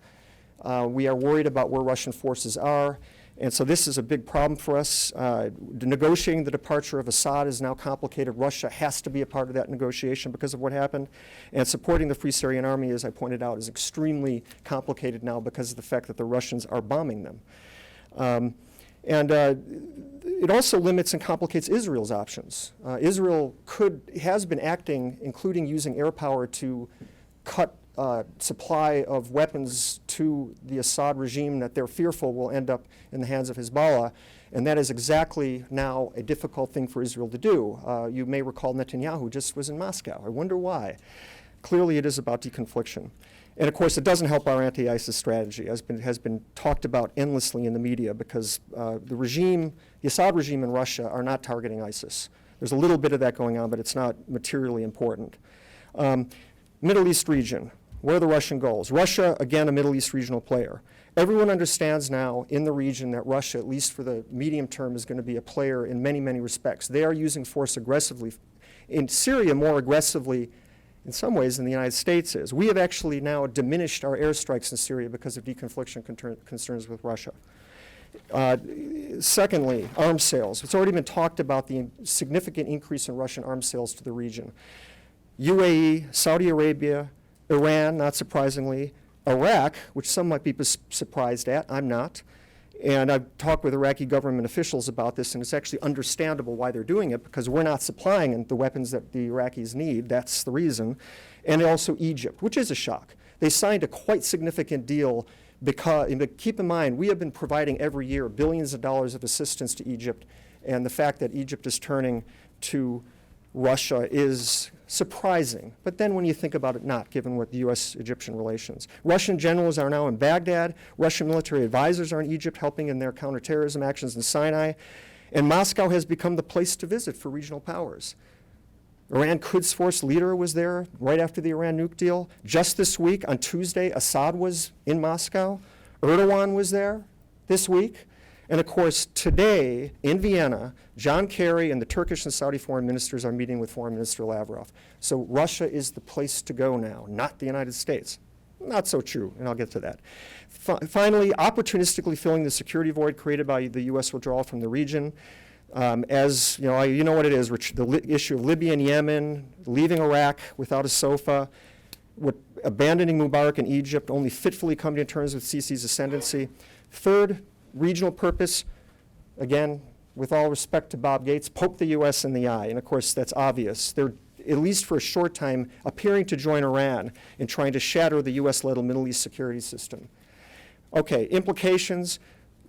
We are worried about where Russian forces are. And so this is a big problem for us. Negotiating the departure of Assad is now complicated. Russia has to be a part of that negotiation because of what happened. And supporting the Free Syrian Army, as I pointed out, is extremely complicated now because of the fact that the Russians are bombing them. It also limits and complicates Israel's options. Israel has been acting, including using air power to cut supply of weapons to the Assad regime that they're fearful will end up in the hands of Hezbollah, and that is exactly now a difficult thing for Israel to do. You may recall Netanyahu just was in Moscow. I wonder why. Clearly it is about deconfliction. And of course it doesn't help our anti-ISIS strategy, has been talked about endlessly in the media because the Assad regime in Russia are not targeting ISIS. There's a little bit of that going on, but it's not materially important. Middle East region. What are the Russian goals? Russia, again, a Middle East regional player. Everyone understands now in the region that Russia, at least for the medium term, is going to be a player in many, many respects. They are using force aggressively. In Syria, more aggressively in some ways than the United States is. We have actually now diminished our airstrikes in Syria because of deconfliction concerns with Russia. Secondly, arms sales. It's already been talked about the significant increase in Russian arms sales to the region. UAE, Saudi Arabia, Iran, not surprisingly, Iraq, which some might be surprised at, I'm not. And I've talked with Iraqi government officials about this, and it's actually understandable why they're doing it, because we're not supplying the weapons that the Iraqis need. That's the reason. And also Egypt, which is a shock. They signed a quite significant deal because, keep in mind, we have been providing every year billions of dollars of assistance to Egypt, And the fact that Egypt is turning to Russia is surprising. But then when you think about it, not, given what the U.S.-Egyptian relations. Russian generals are now in Baghdad. Russian military advisors are in Egypt helping in their counterterrorism actions in Sinai. And Moscow has become the place to visit for regional powers. Iran Quds Force leader was there right after the Iran nuke deal. Just this week, on Tuesday, Assad was in Moscow. Erdogan was there this week. And of course, today in Vienna, John Kerry and the Turkish and Saudi foreign ministers are meeting with Foreign Minister Lavrov. So Russia is the place to go now, not the United States. Not so true, and I'll get to that. Finally, opportunistically filling the security void created by the U.S. withdrawal from the region. As you know what it is, the issue of Libya and Yemen, leaving Iraq without a SOFA, abandoning Mubarak in Egypt, only fitfully coming to terms with Sisi's ascendancy. Third, regional purpose, again, with all respect to Bob Gates, poke the U.S. in the eye. And of course, that's obvious. They're, at least for a short time, appearing to join Iran in trying to shatter the U.S.-led Middle East security system. Okay, implications.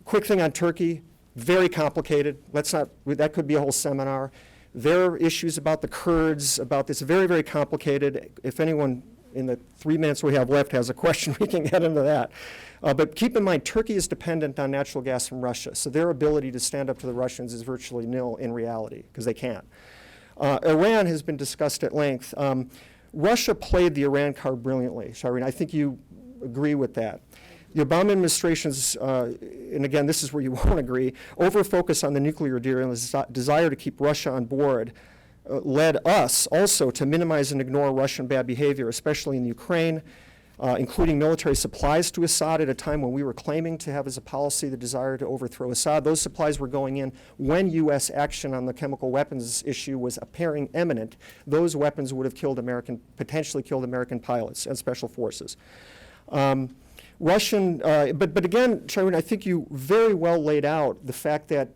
Quick thing on Turkey, very complicated. That could be a whole seminar. There are issues about the Kurds, about this, very, very complicated. If anyone in the 3 minutes we have left has a question, we can get into that. But keep in mind, Turkey is dependent on natural gas from Russia, so their ability to stand up to the Russians is virtually nil in reality, because they can't. Iran has been discussed at length. Russia played the Iran card brilliantly, Shireen. I think you agree with that. The Obama administration's, and again, this is where you won't agree, over-focus on the nuclear deal and the desire to keep Russia on board led us also to minimize and ignore Russian bad behavior, especially in Ukraine, including military supplies to Assad at a time when we were claiming to have as a policy the desire to overthrow Assad. Those supplies were going in when U.S. action on the chemical weapons issue was appearing imminent. Those weapons would have potentially killed American pilots and special forces. Russian, but again, Shireen, I think you very well laid out the fact that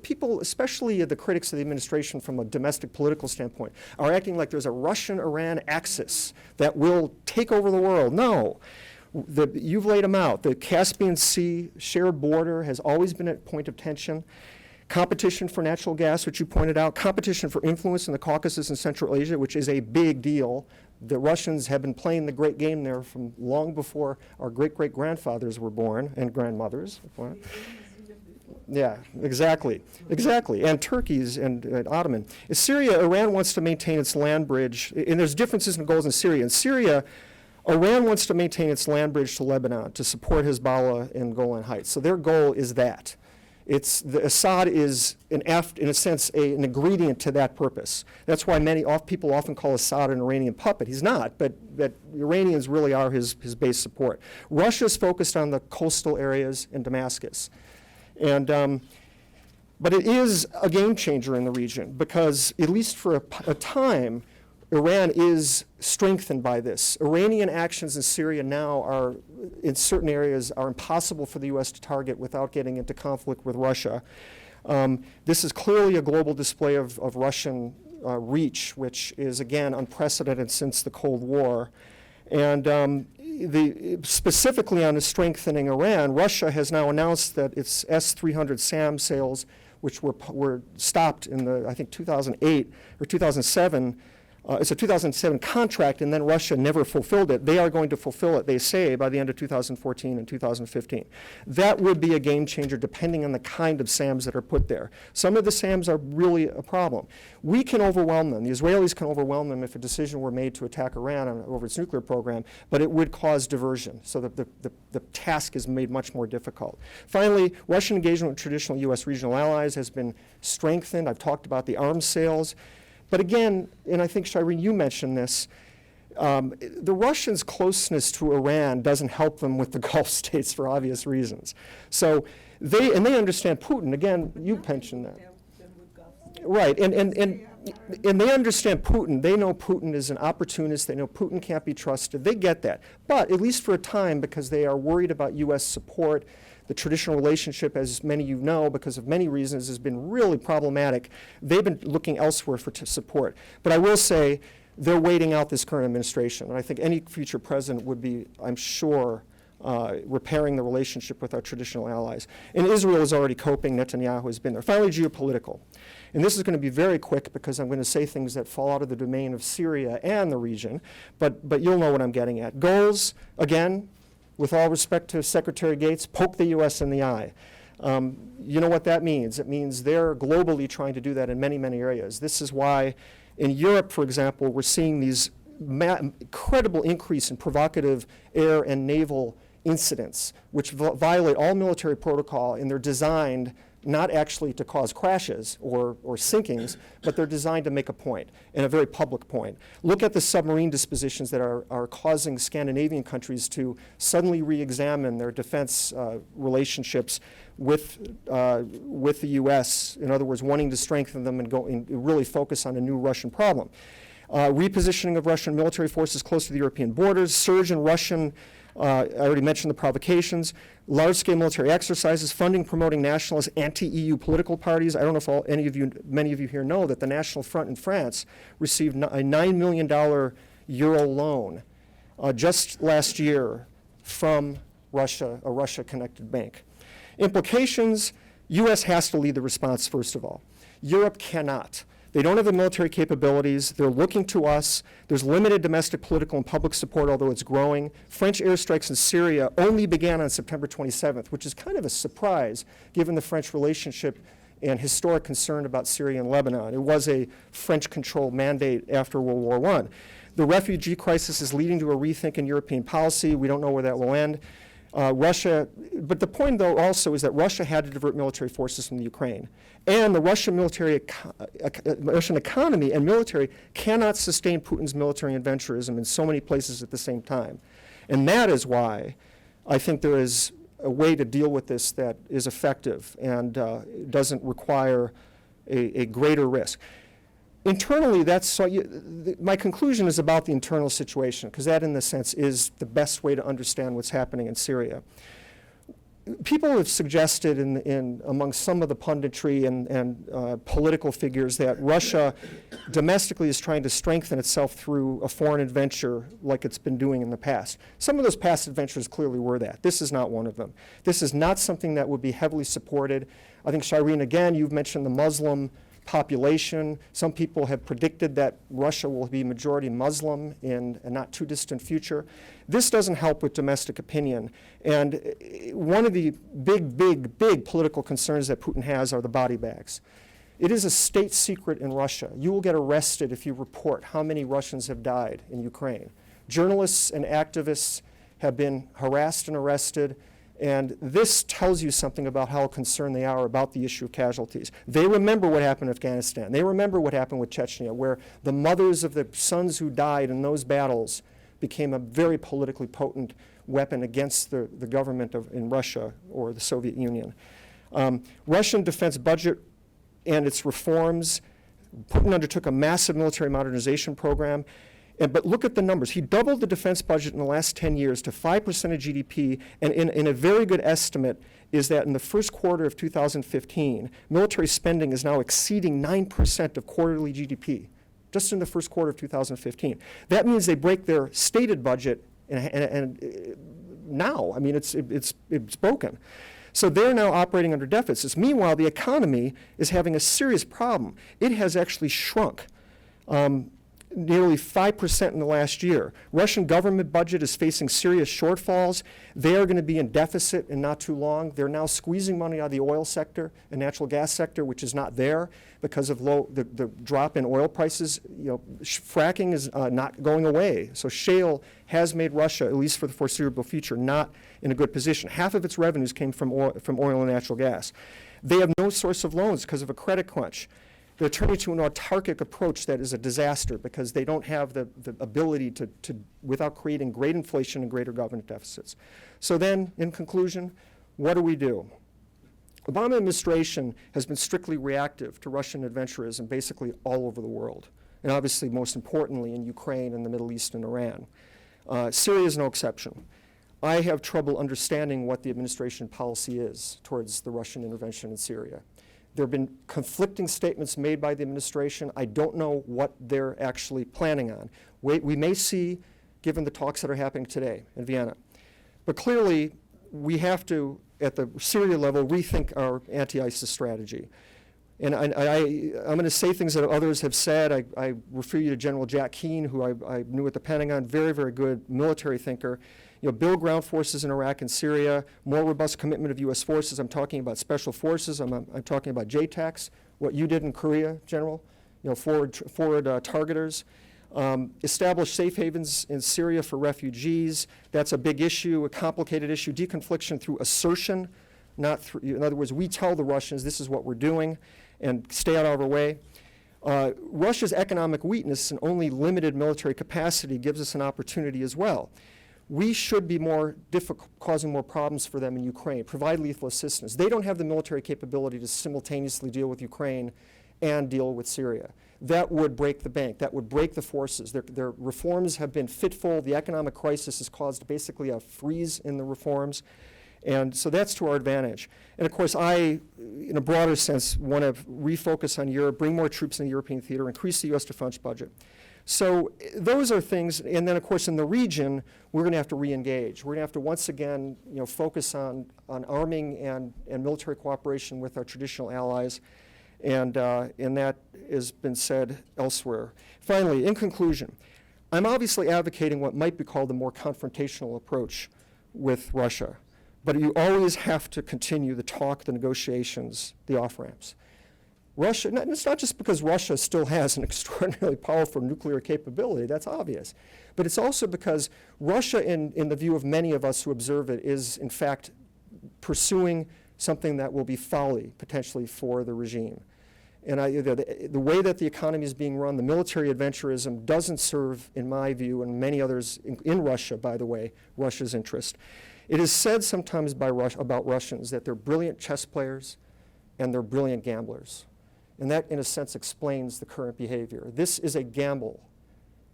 people, especially the critics of the administration from a domestic political standpoint, are acting like there's a Russian-Iran axis that will take over the world. No. You've laid them out. The Caspian Sea shared border has always been a point of tension. Competition for natural gas, which you pointed out. Competition for influence in the Caucasus and Central Asia, which is a big deal. The Russians have been playing the great game there from long before our great-great-grandfathers were born, and grandmothers. Yeah, exactly. And Turkey's and Ottoman. In Syria, Iran wants to maintain its land bridge, and there's differences in goals in Syria. In Syria, Iran wants to maintain its land bridge to Lebanon to support Hezbollah in Golan Heights. So their goal is that. Assad is, in a sense, an ingredient to that purpose. That's why people often call Assad an Iranian puppet. He's not, but Iranians really are his base support. Russia's focused on the coastal areas in Damascus. But it is a game changer in the region because, at least for a time, Iran is strengthened by this. Iranian actions in Syria now are, in certain areas, are impossible for the U.S. to target without getting into conflict with Russia. This is clearly a global display of Russian reach, which is, again, unprecedented since the Cold War. And specifically on the strengthening Iran, Russia has now announced that its S-300 SAM sales, which were stopped in I think 2008 or 2007, it's a 2007 contract, and then Russia never fulfilled it. They are going to fulfill it, they say, by the end of 2014 and 2015. That would be a game changer depending on the kind of SAMs that are put there. Some of the SAMs are really a problem. We can overwhelm them. The Israelis can overwhelm them if a decision were made to attack Iran over its nuclear program, but it would cause diversion. So the task is made much more difficult. Finally, Russian engagement with traditional U.S. regional allies has been strengthened. I've talked about the arms sales. But again, and I think, Shireen, you mentioned this, the Russians' closeness to Iran doesn't help them with the Gulf states for obvious reasons. So they understand Putin. Again, you mentioned that. Right, and they understand Putin. They know Putin is an opportunist. They know Putin can't be trusted. They get that. But at least for a time, because they are worried about U.S. support, the traditional relationship, as many of you know, because of many reasons, has been really problematic. They've been looking elsewhere for support. But I will say they're waiting out this current administration. And I think any future president would be, I'm sure, repairing the relationship with our traditional allies. And Israel is already coping. Netanyahu has been there. Finally, geopolitical. And this is going to be very quick because I'm going to say things that fall out of the domain of Syria and the region, but you'll know what I'm getting at. Goals, again, with all respect to Secretary Gates, poke the U.S. in the eye. You know what that means. It means they're globally trying to do that in many, many areas. This is why in Europe, for example, we're seeing these incredible increase in provocative air and naval incidents, which violate all military protocol, and they're designed not actually to cause crashes or sinkings, but they're designed to make a point, and a very public point. Look at the submarine dispositions that are causing Scandinavian countries to suddenly re-examine their defense relationships with the U.S., in other words, wanting to strengthen them and go and really focus on a new Russian problem. Repositioning of Russian military forces close to the European borders, surge in Russian, I already mentioned the provocations, large-scale military exercises, funding, promoting nationalist, anti-EU political parties. I don't know if many of you here know that the National Front in France received a $9 million euro loan just last year from Russia, a Russia-connected bank. Implications, U.S. has to lead the response, first of all. Europe cannot. They don't have the military capabilities. They're looking to us. There's limited domestic political and public support, although it's growing. French airstrikes in Syria only began on September 27th, which is kind of a surprise given the French relationship and historic concern about Syria and Lebanon. It was a French-controlled mandate after World War I. The refugee crisis is leading to a rethink in European policy. We don't know where that will end. Russia, but the point, though, also is that Russia had to divert military forces from the Ukraine. And the Russian Russian economy and military cannot sustain Putin's military adventurism in so many places at the same time. And that is why I think there is a way to deal with this that is effective and doesn't require a greater risk. Internally, my conclusion is about the internal situation, because that, in the sense, is the best way to understand what's happening in Syria. People have suggested among some of the punditry and political figures that Russia domestically is trying to strengthen itself through a foreign adventure like it's been doing in the past. Some of those past adventures clearly were that. This is not one of them. This is not something that would be heavily supported. I think, Shireen, again, you've mentioned the Muslim population. Some people have predicted that Russia will be majority Muslim in a not too distant future. This doesn't help with domestic opinion. And one of the big political concerns that Putin has are the body bags. It is a state secret in Russia. You will get arrested if you report how many Russians have died in Ukraine. Journalists and activists have been harassed and arrested. And this tells you something about how concerned they are about the issue of casualties. They remember what happened in Afghanistan. They remember what happened with Chechnya, where the mothers of the sons who died in those battles became a very politically potent weapon against the government in Russia or the Soviet Union. Russian defense budget and its reforms, Putin undertook a massive military modernization program. But look at the numbers. He doubled the defense budget in the last 10 years to 5% of GDP, and in a very good estimate is that in the first quarter of 2015, military spending is now exceeding 9% of quarterly GDP, just in the first quarter of 2015. That means they break their stated budget, and now, I mean, it's broken. So they're now operating under deficits. Meanwhile, the economy is having a serious problem. It has actually shrunk. Nearly 5% in the last year. Russian government budget is facing serious shortfalls. They are going to be in deficit in not too long. They're now squeezing money out of the oil sector and natural gas sector, which is not there because of the drop in oil prices. Fracking is not going away. So shale has made Russia, at least for the foreseeable future, not in a good position. Half of its revenues came from oil and natural gas. They have no source of loans because of a credit crunch. They're turning to an autarkic approach that is a disaster because they don't have the ability to, without creating great inflation and greater government deficits. So then, in conclusion, what do we do? Obama administration has been strictly reactive to Russian adventurism basically all over the world, and obviously most importantly in Ukraine and the Middle East and Iran. Syria is no exception. I have trouble understanding what the administration policy is towards the Russian intervention in Syria. There have been conflicting statements made by the administration. I don't know what they're actually planning on. We may see, given the talks that are happening today in Vienna. But clearly, we have to, at the Syria level, rethink our anti-ISIS strategy. And I'm going to say things that others have said. I refer you to General Jack Keane, who I knew at the Pentagon, very, very good military thinker. Build ground forces in Iraq and Syria, more robust commitment of U.S. forces. I'm talking about special forces. I'm talking about JTACs, what you did in Korea, General, forward targeters. Establish safe havens in Syria for refugees. That's a big issue, a complicated issue. Deconfliction through assertion, not through, in other words, we tell the Russians this is what we're doing and stay out of our way. Russia's economic weakness and only limited military capacity gives us an opportunity as well. We should be more causing more problems for them in Ukraine, provide lethal assistance. They don't have the military capability to simultaneously deal with Ukraine and deal with Syria. That would break the bank. That would break the forces. Their reforms have been fitful. The economic crisis has caused basically a freeze in the reforms. And so that's to our advantage. And of course, I, in a broader sense, want to refocus on Europe, bring more troops in the European theater, increase the U.S. defense budget. So those are things, and then of course in the region, we're going to have to re-engage. We're going to have to once again, focus on arming and military cooperation with our traditional allies, and that has been said elsewhere. Finally, in conclusion, I'm obviously advocating what might be called a more confrontational approach with Russia, but you always have to continue the talk, the negotiations, the off-ramps. Russia, it's not just because Russia still has an extraordinarily powerful nuclear capability, that's obvious, but it's also because Russia, in the view of many of us who observe it, is in fact pursuing something that will be folly, potentially, for the regime. And the way that the economy is being run, the military adventurism doesn't serve, in my view, and many others in Russia, by the way, Russia's interest. It is said sometimes about Russians that they're brilliant chess players and they're brilliant gamblers. And that, in a sense, explains the current behavior. This is a gamble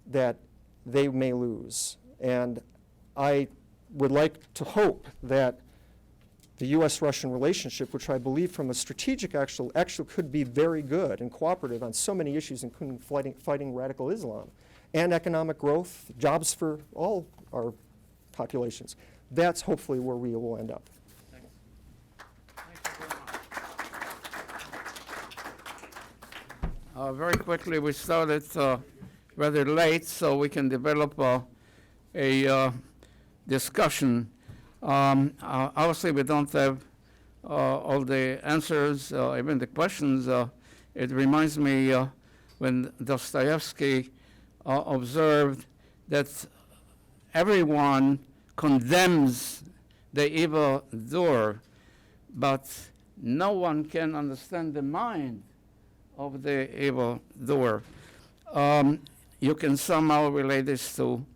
that they may lose. And I would like to hope that the U.S.-Russian relationship, which I believe from a strategic actually could be very good and cooperative on so many issues, including fighting radical Islam, and economic growth, jobs for all our populations. That's hopefully where we will end up. Very quickly, we started rather late, so we can develop a discussion. Obviously, we don't have all the answers, even the questions. It reminds me when Dostoevsky observed that everyone condemns the evildoer, but no one can understand the mind of the evildoer. You can somehow relate this to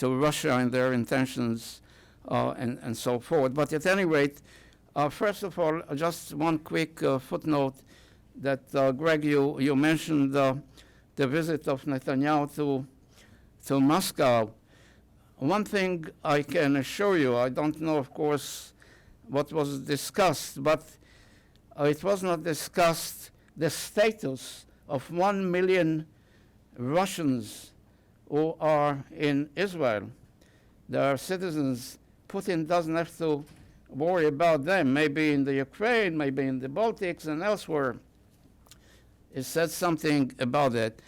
Russia and their intentions and so forth. But at any rate, first of all, just one quick footnote that, Greg, you mentioned the visit of Netanyahu to Moscow. One thing I can assure you, I don't know, of course, what was discussed, but it was not discussed the status of 1 million Russians who are in Israel. They are citizens. Putin doesn't have to worry about them, maybe in the Ukraine, maybe in the Baltics and elsewhere. He said something about it.